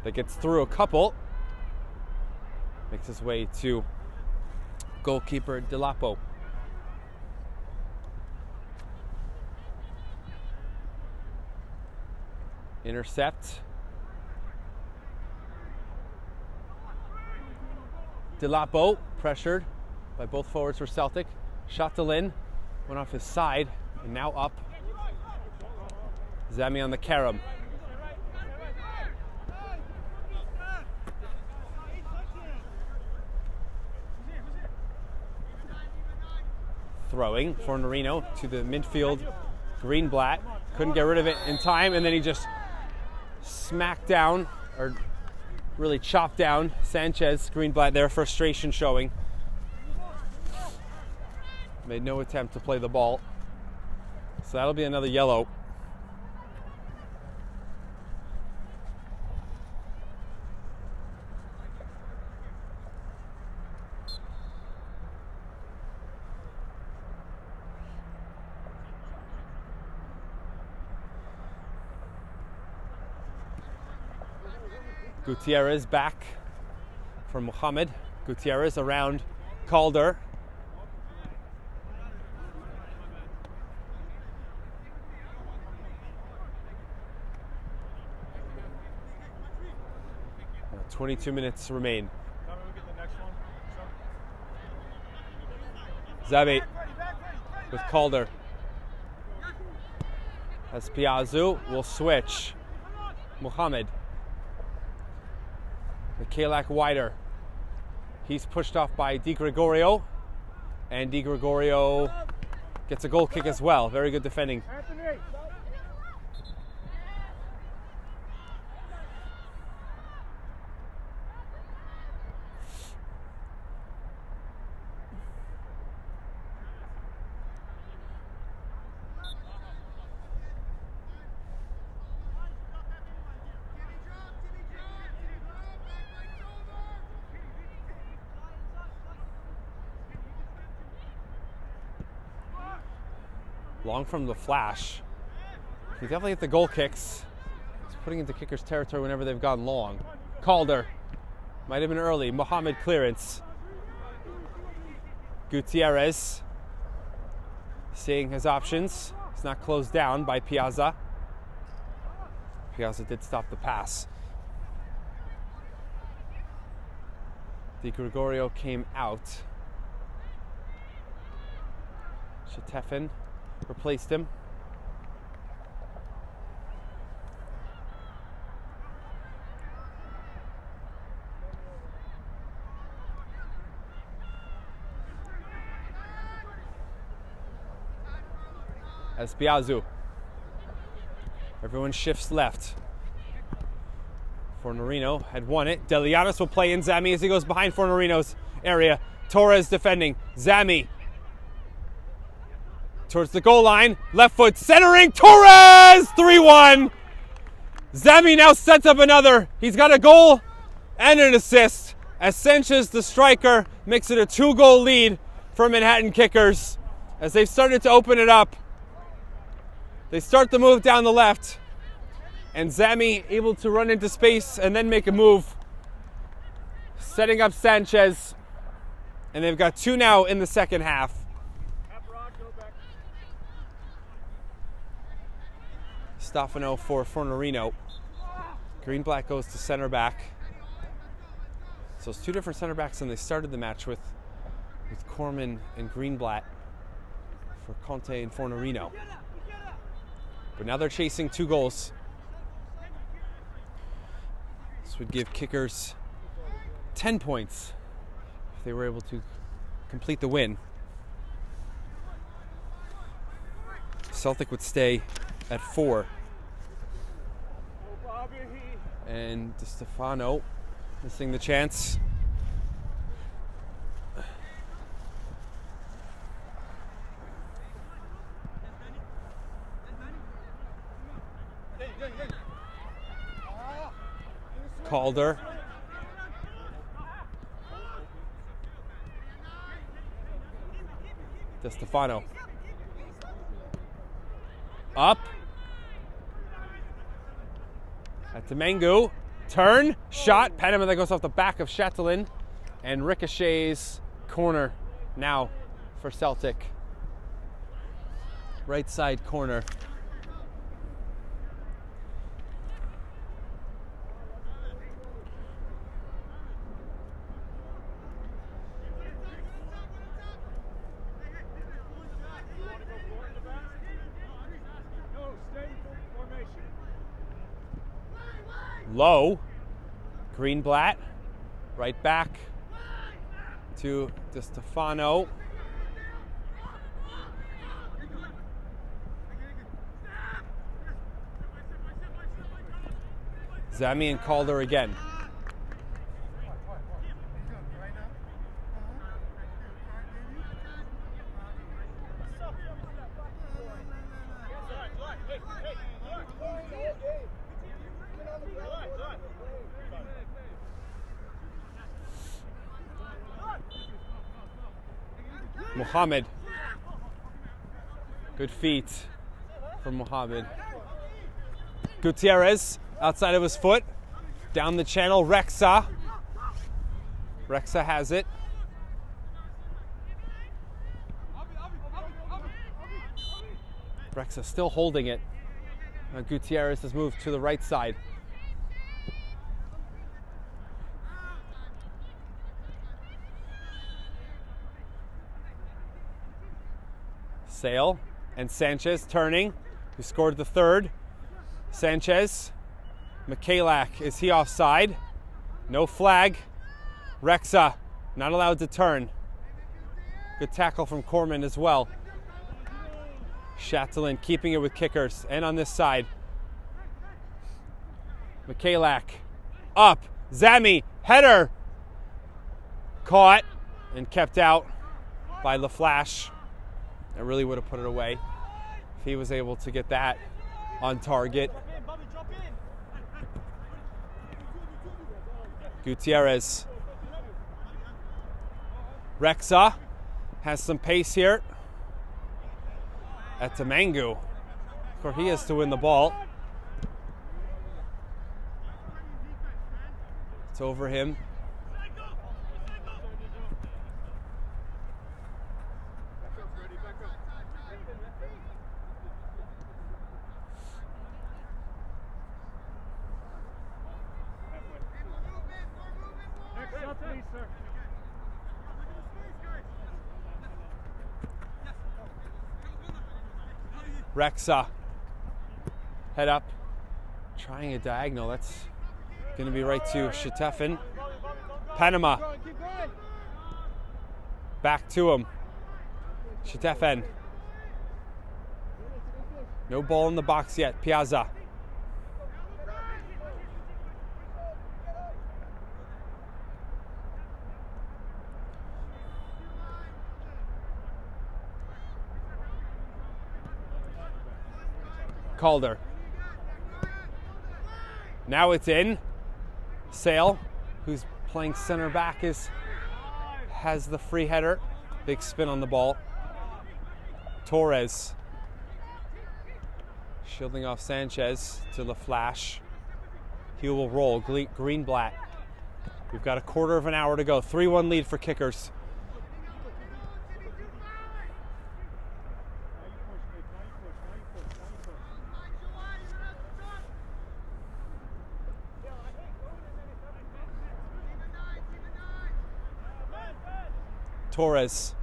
That gets through a couple. Makes his way to goalkeeper Delapo. Intercept. Delapo pressured by both forwards for Celtic. Shot to Lynn, went off his side, and now up. Zami on the carom. Throwing for Norino to the midfield, Greenblatt. Couldn't get rid of it in time, and then he just smacked down, or really chopped down Sanchez. Greenblatt there, frustration showing. Made no attempt to play the ball. So that'll be another yellow. Gutierrez back for Mohammed. Gutierrez around Calder. Now 22 minutes remain. Zabi with Calder. As Piazzu will switch. Mohammed. Mikalak wider. He's pushed off by Di Gregorio, and Di Gregorio gets a goal kick as well. Very good defending. Long from the flash. He definitely hit the goal kicks. He's putting into kickers' territory whenever they've gone long. Calder. Might have been early. Mohammed clearance. Gutierrez. Seeing his options. He's not closed down by Piazza. Piazza did stop the pass. Di Gregorio came out. Shatefin replaced him. Espiazu. Everyone shifts left. Fornorino had won it. Delianis will play in Zami as he goes behind Fornorino's area. Torres defending. Zami towards the goal line. Left foot centering. Torres! 3-1. Zami now sets up another. He's got a goal and an assist. as Sanchez, the striker, makes it a 2-goal lead for Manhattan Kickers as they've started to open it up. They start the move down the left, and Zami able to run into space and then make a move, setting up Sanchez, and they've got 2 now in the second half. Stefano for Fornerino. Greenblatt goes to center back. So it's 2 different center backs than they started the match with Corman and Greenblatt for Conte and Fornerino. But now they're chasing 2 goals. This would give Kickers 10 points if they were able to complete the win. Celtic would stay at 4. And Di Stefano missing the chance. Calder. Di Stefano. Up. At Domingo. Turn. Shot. Panama that goes off the back of Chatelain. And ricochets corner now for Celtic. Right side corner. Low. Greenblatt. Right back to Di Stefano. Zami and Calder again. Mohamed. Good feet from Mohamed. Gutierrez outside of his foot. Down the channel, Rexa. Rexa has it. Rexa still holding it. Now Gutierrez has moved to the right side. Sale and Sanchez turning, who scored the third. Sanchez. Mikalak, is he offside? No flag. Rexa, not allowed to turn. Good tackle from Corman as well. Chatelain keeping it with Kickers, and on this side. Mikalak, up. Zami, header. Caught and kept out by LaFlash. That really would have put it away if he was able to get that on target. Gutierrez. Rexa has some pace here. At Tamangu. Of course, he has to win the ball. It's over him. Rexa, head up, trying a diagonal. That's going to be right to Chatefin. Panama, back to him. Chatefin. No ball in the box yet. Piazza. Calder. Now it's in. Sale, who's playing center back has the free header. Big spin on the ball. Torres shielding off Sanchez to the flash. He will roll. Greenblatt. We've got a quarter of an hour to go. 3-1 lead for Kickers. Torres.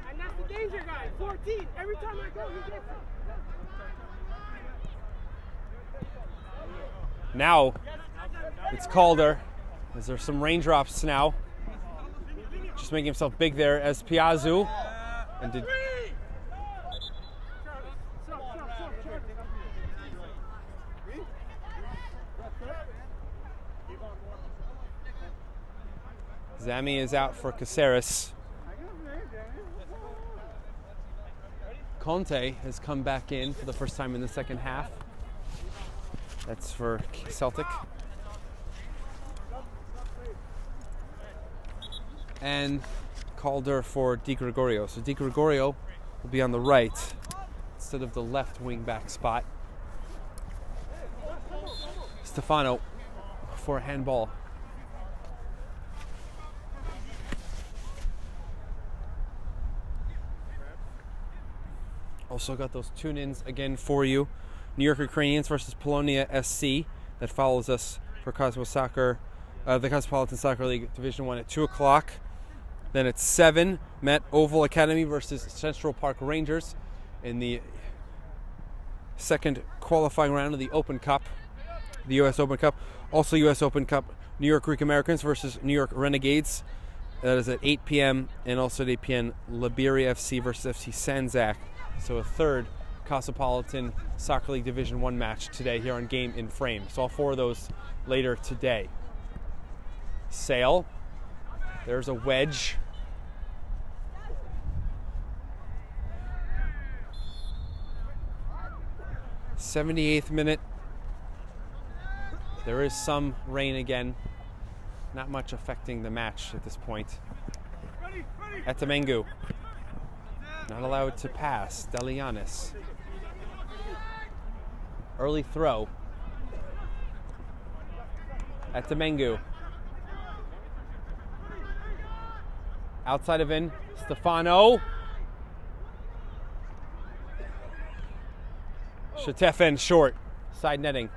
And that's the danger guy. 14. Every time I go, he gets it. Now it's Calder. Is there some raindrops now? Just making himself big there as Piazzu. And did Zami is out for Caceres. Conte has come back in for the first time in the second half. That's for Celtic. And Calder for Di Gregorio. So Di Gregorio will be on the right instead of the left wing back spot. Stefano for a handball. Also got those tune-ins again for you. New York Ukrainians versus Polonia SC. That follows us for Cosmo Soccer, the Cosmopolitan Soccer League Division 1 at 2 o'clock. Then at 7, Met Oval Academy versus Central Park Rangers in the second qualifying round of the Open Cup, the U.S. Open Cup. Also U.S. Open Cup, New York Greek Americans versus New York Renegades. That is at 8 p.m. And also at 8 p.m. Liberia FC versus FC Sanzak. So a third Cosmopolitan Soccer League Division 1 match today here on Game in Frame. So all 4 of those later today. Sale. There's a wedge. '78th minute. There is some rain again. Not much affecting the match at this point. Etamengu. Not allowed to pass. Delianis. Early throw. Etamengu. Outside of in. Stefano. Shatefen short. Side netting.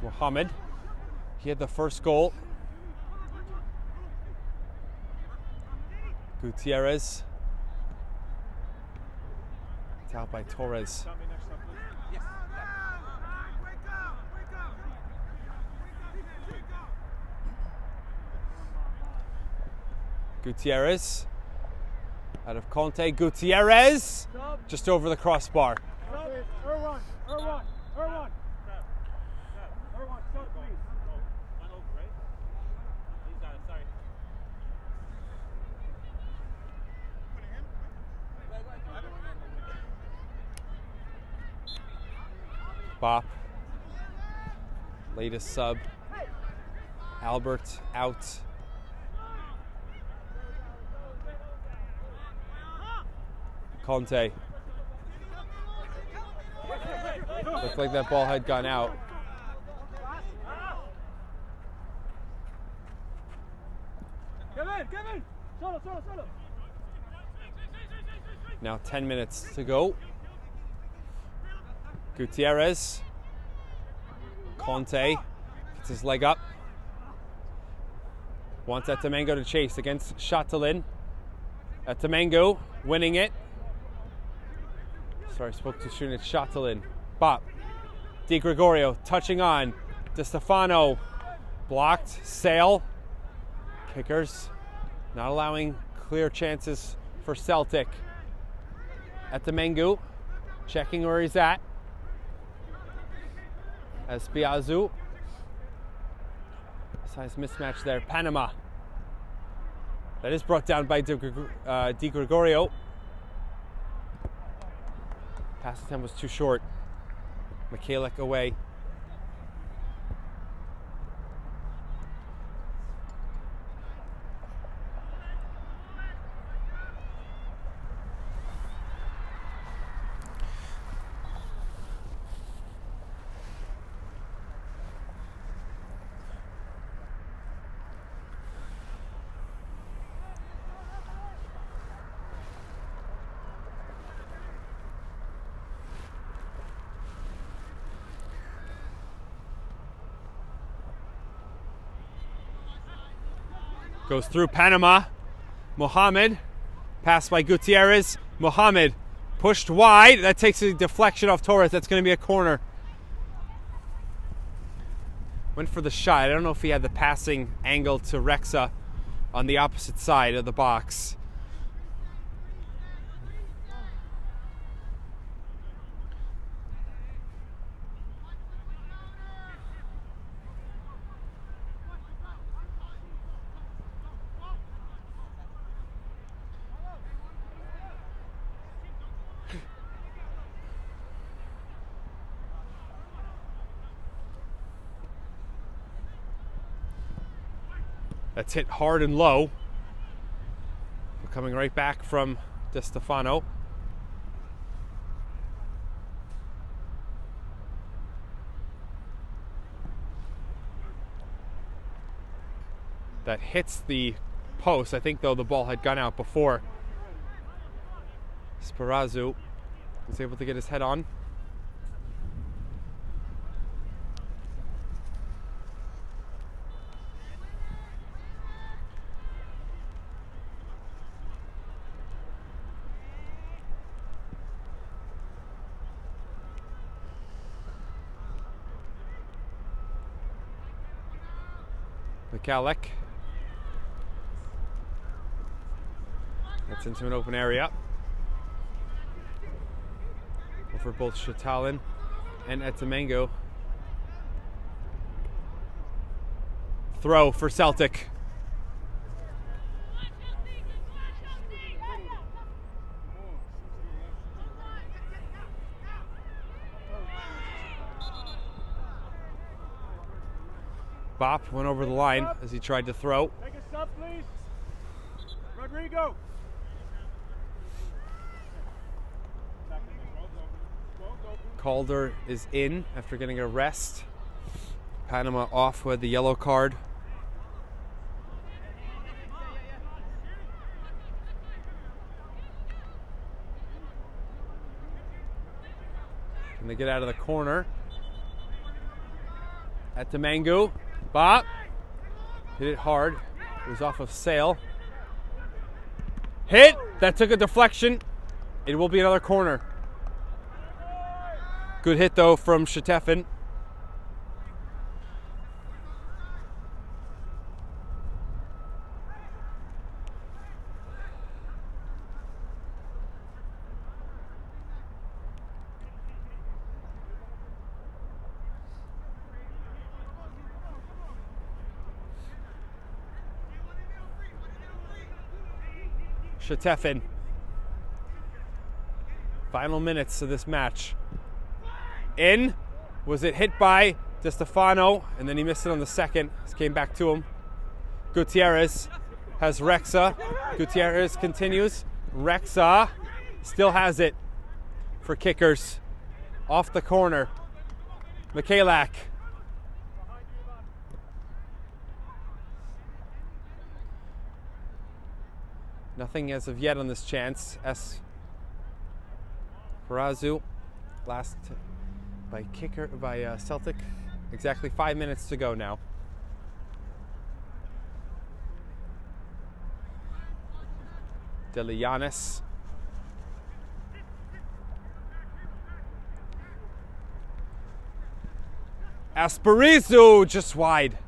Mohamed. He had the first goal. Gutierrez. It's out by Torres. Gutierrez. Out of Conte. Gutierrez. Just over the crossbar. Bop. Latest sub. Albert out. Conte. Looked like that ball had gone out. Now 10 minutes to go. Gutierrez. Conte gets his leg up. Wants Etamango to chase against Chatelain. Etamango winning it. Sorry, I spoke too soon. It's Chatelain. Bop. Di Gregorio touching on. De Stefano blocked. Sale. Kickers not allowing clear chances for Celtic. Etamango checking where he's at. Espiazu. Size mismatch there. Panama. That is brought down by Di Gregorio. Pass attempt was too short. Michalik away. Goes through Panama. Mohamed. Pass by Gutierrez. Mohamed pushed wide. That takes a deflection off Torres. That's going to be a corner. Went for the shot. I don't know if he had the passing angle to Rexa on the opposite side of the box. That's hit hard and low. We're coming right back from De Stefano. That hits the post. I think, though, the ball had gone out before. Sperazzu was able to get his head on. Michalik. That's into an open area. Over both Chatelain and Etamango. Throw for Celtic. Bop went over the line as he tried to throw. Take a sub, please. Rodrigo. Calder is in after getting a rest. Panama off with the yellow card. Can they get out of the corner? Etamango. Bop. Hit it hard. It was off of Sale. Hit. That took a deflection. It will be another corner. Good hit, though, from Chatelain. Chatelain. Final minutes of this match. In. Was it hit by De Stefano? And then he missed it on the second. This came back to him. Gutierrez has Rexa. Gutierrez continues. Rexa still has it for kickers. Off the corner. Michalik. Nothing as of yet on this chance. Sperazzu, last by Celtic. Exactly 5 minutes to go now. Delianis. Asparizu just wide.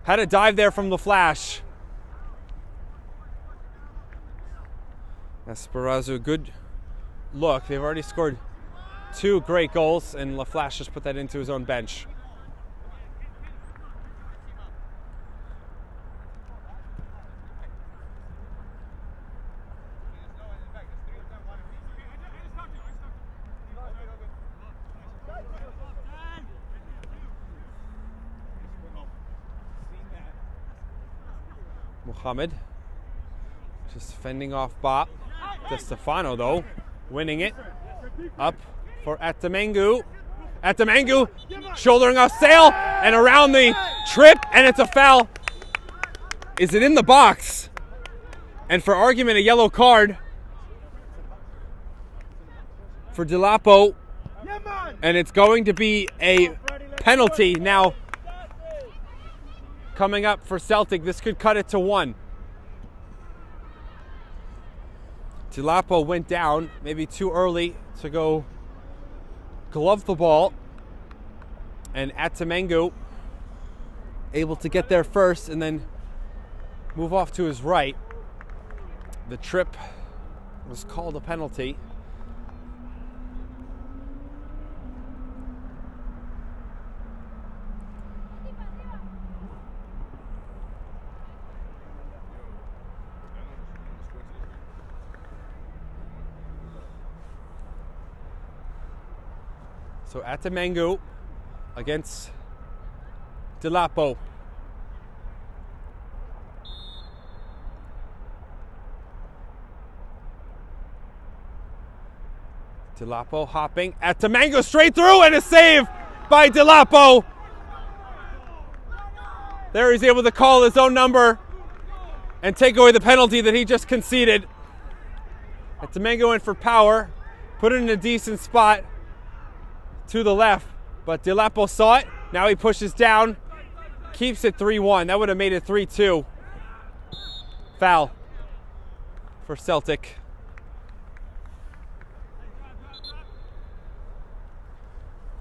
Had a dive there from LaFlash. Asparizu, good look. They've already scored 2 great goals, and LaFlash just put that into his own bench. Mohamed just fending off Bop. De Stefano, though, winning it. Up for Atamengu. Atamengu shouldering off Sale and around the trip, and it's a foul. Is it in the box? And for argument, a yellow card for Delapo. And it's going to be a penalty now coming up for Celtic. This could cut it to 1. Delapo went down maybe too early to go glove the ball, and Atamengu able to get there first and then move off to his right. The trip was called a penalty. So Atamengu against Delapo. Delapo hopping. Atamengu straight through, and a save by Delapo. There he's able to call his own number and take away the penalty that he just conceded. Atamengu in for power. Put it in a decent spot to the left, but Delapo saw it. Now he pushes down, keeps it 3-1. That would have made it 3-2. Foul for Celtic.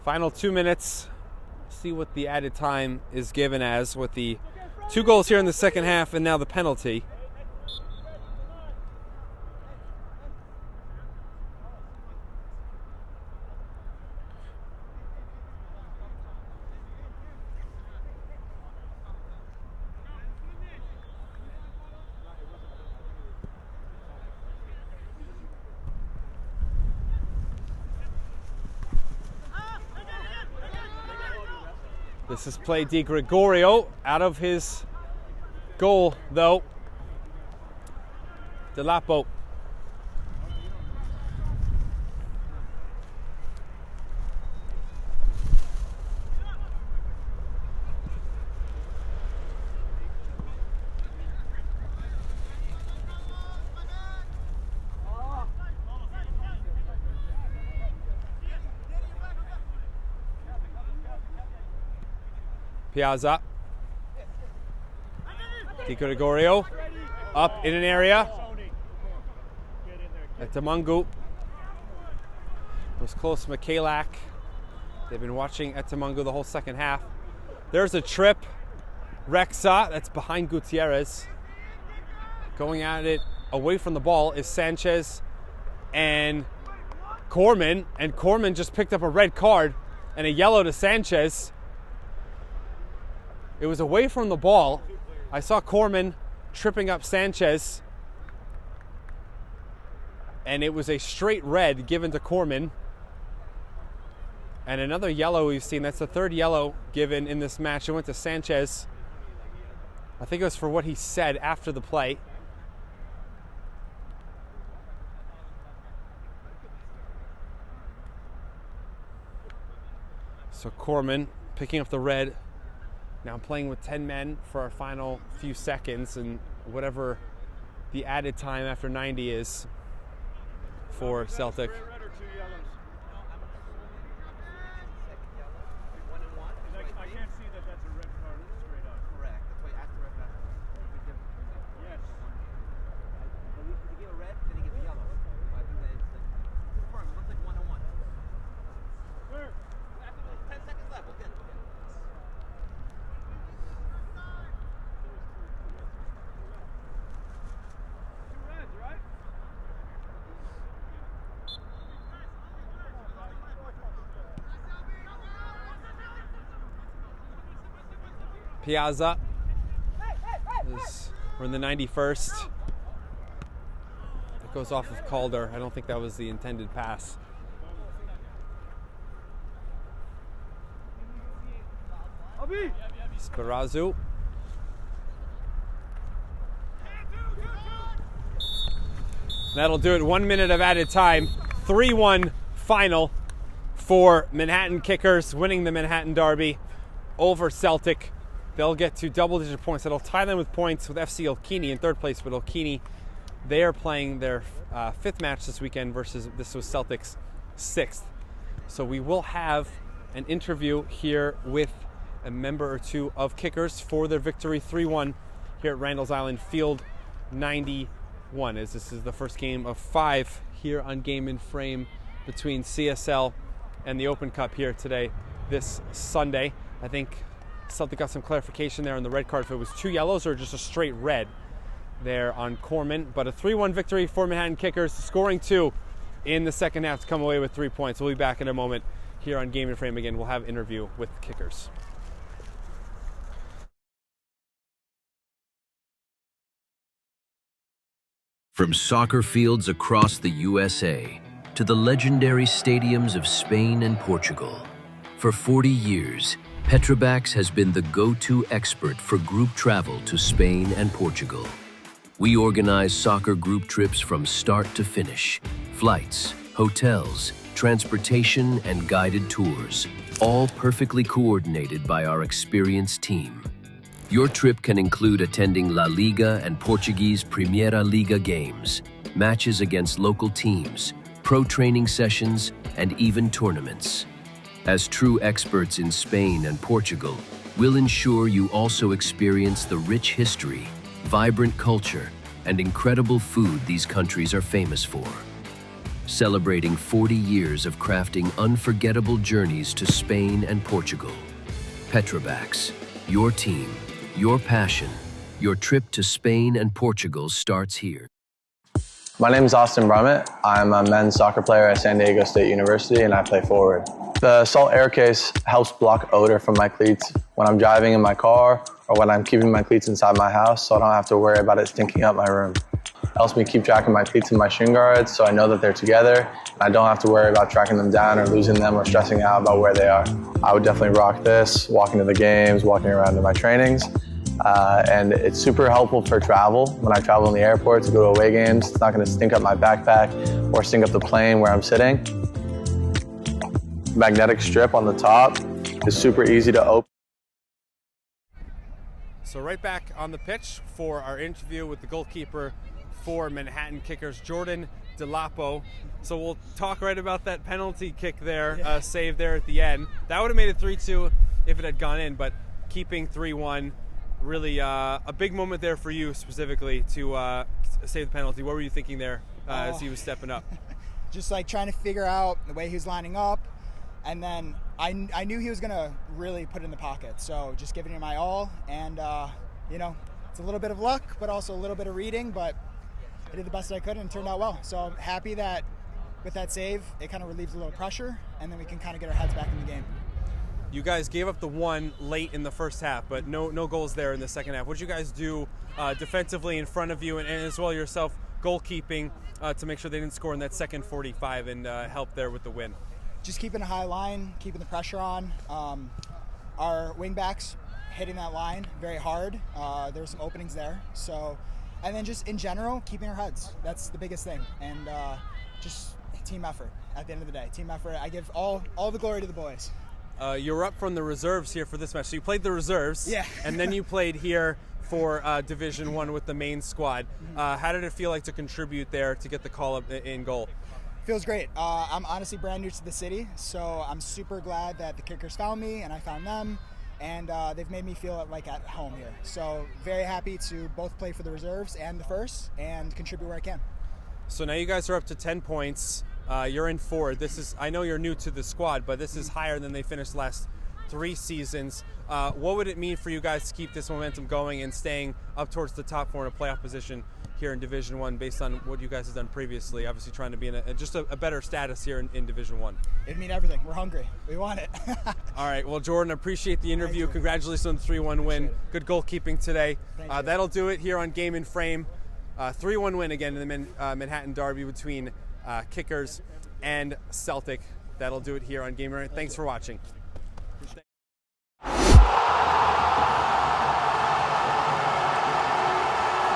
Final 2 minutes. See what the added time is given as with the 2 goals here in the second half and now the penalty. This is play Di Gregorio out of his goal, though. Delapo. Piazza. Di Gregorio up in an area. Etamungu was close to Mikalak. They've been watching Etamungu the whole second half. There's a trip. Rexa, that's behind Gutierrez. Going at it away from the ball is Sanchez and Corman. And Corman just picked up a red card and a yellow to Sanchez. It was away from the ball. I saw Corman tripping up Sanchez. And it was a straight red given to Corman. And another yellow we've seen. That's the 3rd yellow given in this match. It went to Sanchez. I think it was for what he said after the play. So Corman picking up the red. Now I'm playing with 10 men for our final few seconds, and whatever the added time after 90 is for Celtic. Piazza. We're in the 91st. It goes off of Calder. I don't think that was the intended pass. Sperazzu. That'll do it. 1 minute of added time. 3-1 final for Manhattan Kickers, winning the Manhattan Derby over Celtic. They'll get to double-digit points. That'll tie them with points with FC Ilkini in third place. But Ilkini, they are playing their fifth match this weekend versus this was Celtic's sixth. So we will have an interview here with a member or two of Kickers for their victory 3-1 here at Randall's Island Field 91, as this is the first game of 5 here on Game in Frame between CSL and the Open Cup here today, this Sunday. I think Celtic got some clarification there on the red card, if it was 2 yellows or just a straight red there on Corman. But a 3-1 victory for Manhattan Kickers, scoring 2 in the second half to come away with 3 points. We'll be back in a moment here on Game in Frame again. We'll have an interview with Kickers. From soccer fields across the USA to the legendary stadiums of Spain and Portugal, for 40 years, Petrobax has been the go-to expert for group travel to Spain and Portugal. We organize soccer group trips from start to finish, flights, hotels, transportation, and guided tours, all perfectly coordinated by our experienced team. Your trip can include attending La Liga and Portuguese Primeira Liga games, matches against local teams, pro training sessions, and even tournaments. As true experts in Spain and Portugal, we'll ensure you also experience the rich history, vibrant culture, and incredible food these countries are famous for. Celebrating 40 years of crafting unforgettable journeys to Spain and Portugal. Petrobax, your team, your passion, your trip to Spain and Portugal starts here. My name is Austin Brummett. I'm a men's soccer player at San Diego State University and I play forward. The salt air case helps block odor from my cleats when I'm driving in my car or when I'm keeping my cleats inside my house, so I don't have to worry about it stinking up my room. It helps me keep track of my cleats and my shin guards so I know that they're together and I don't have to worry about tracking them down or losing them or stressing out about where they are. I would definitely rock this, walking to the games, walking around to my trainings. And it's super helpful for travel. When I travel in the airport to go to away games, it's not going to stink up my backpack or stink up the plane where I'm sitting. Magnetic strip on the top is super easy to open. So right back on the pitch for our interview with the goalkeeper for Manhattan Kickers, Jordan Delapo. So we'll talk right about that penalty kick there, save there at the end. That would have made it 3-2 if it had gone in, but keeping 3-1. Really a big moment there for you specifically to save the penalty. What were you thinking there as he was stepping up? Just like trying to figure out the way he was lining up, and then I knew he was going to really put it in the pocket, so just giving it my all, and it's a little bit of luck but also a little bit of reading, but I did the best I could and it turned out well. So I'm happy that with that save it kind of relieves a little pressure and then we can kind of get our heads back in the game. You guys gave up the one late in the first half, but no goals there in the second half. What did you guys do defensively in front of you and as well yourself goalkeeping to make sure they didn't score in that second 45 and help there with the win? Just keeping a high line, keeping the pressure on. Our wingbacks hitting that line very hard. There were some openings there. And then just in general, keeping our heads. That's the biggest thing. And just team effort at the end of the day. Team effort. I give all the glory to the boys. You're up from the reserves here for this match. So you played the reserves, yeah, and then you played here for Division I with the main squad. How did it feel like to contribute there to get the call up in goal? Feels great. I'm honestly brand new to the city, so I'm super glad that the Kickers found me and I found them, and they've made me feel like at home here. So very happy to both play for the reserves and the first and contribute where I can. So now you guys are up to 10 points. You're in forward. I know you're new to the squad, but this is higher than they finished last 3 seasons. What would it mean for you guys to keep this momentum going and staying up towards the top 4 in a playoff position here in Division One based on what you guys have done previously? Obviously, trying to be in a better status here in Division One. It'd mean everything. We're hungry. We want it. All right. Well, Jordan, appreciate the interview. Thank you. Congratulations on the 3-1 win. it. Good goalkeeping today. Thank you. That'll do it here on Game and Frame. 3-1 win again in the Manhattan Derby between Kickers and Celtic. That'll do it here on Game and Frame. Thanks for watching.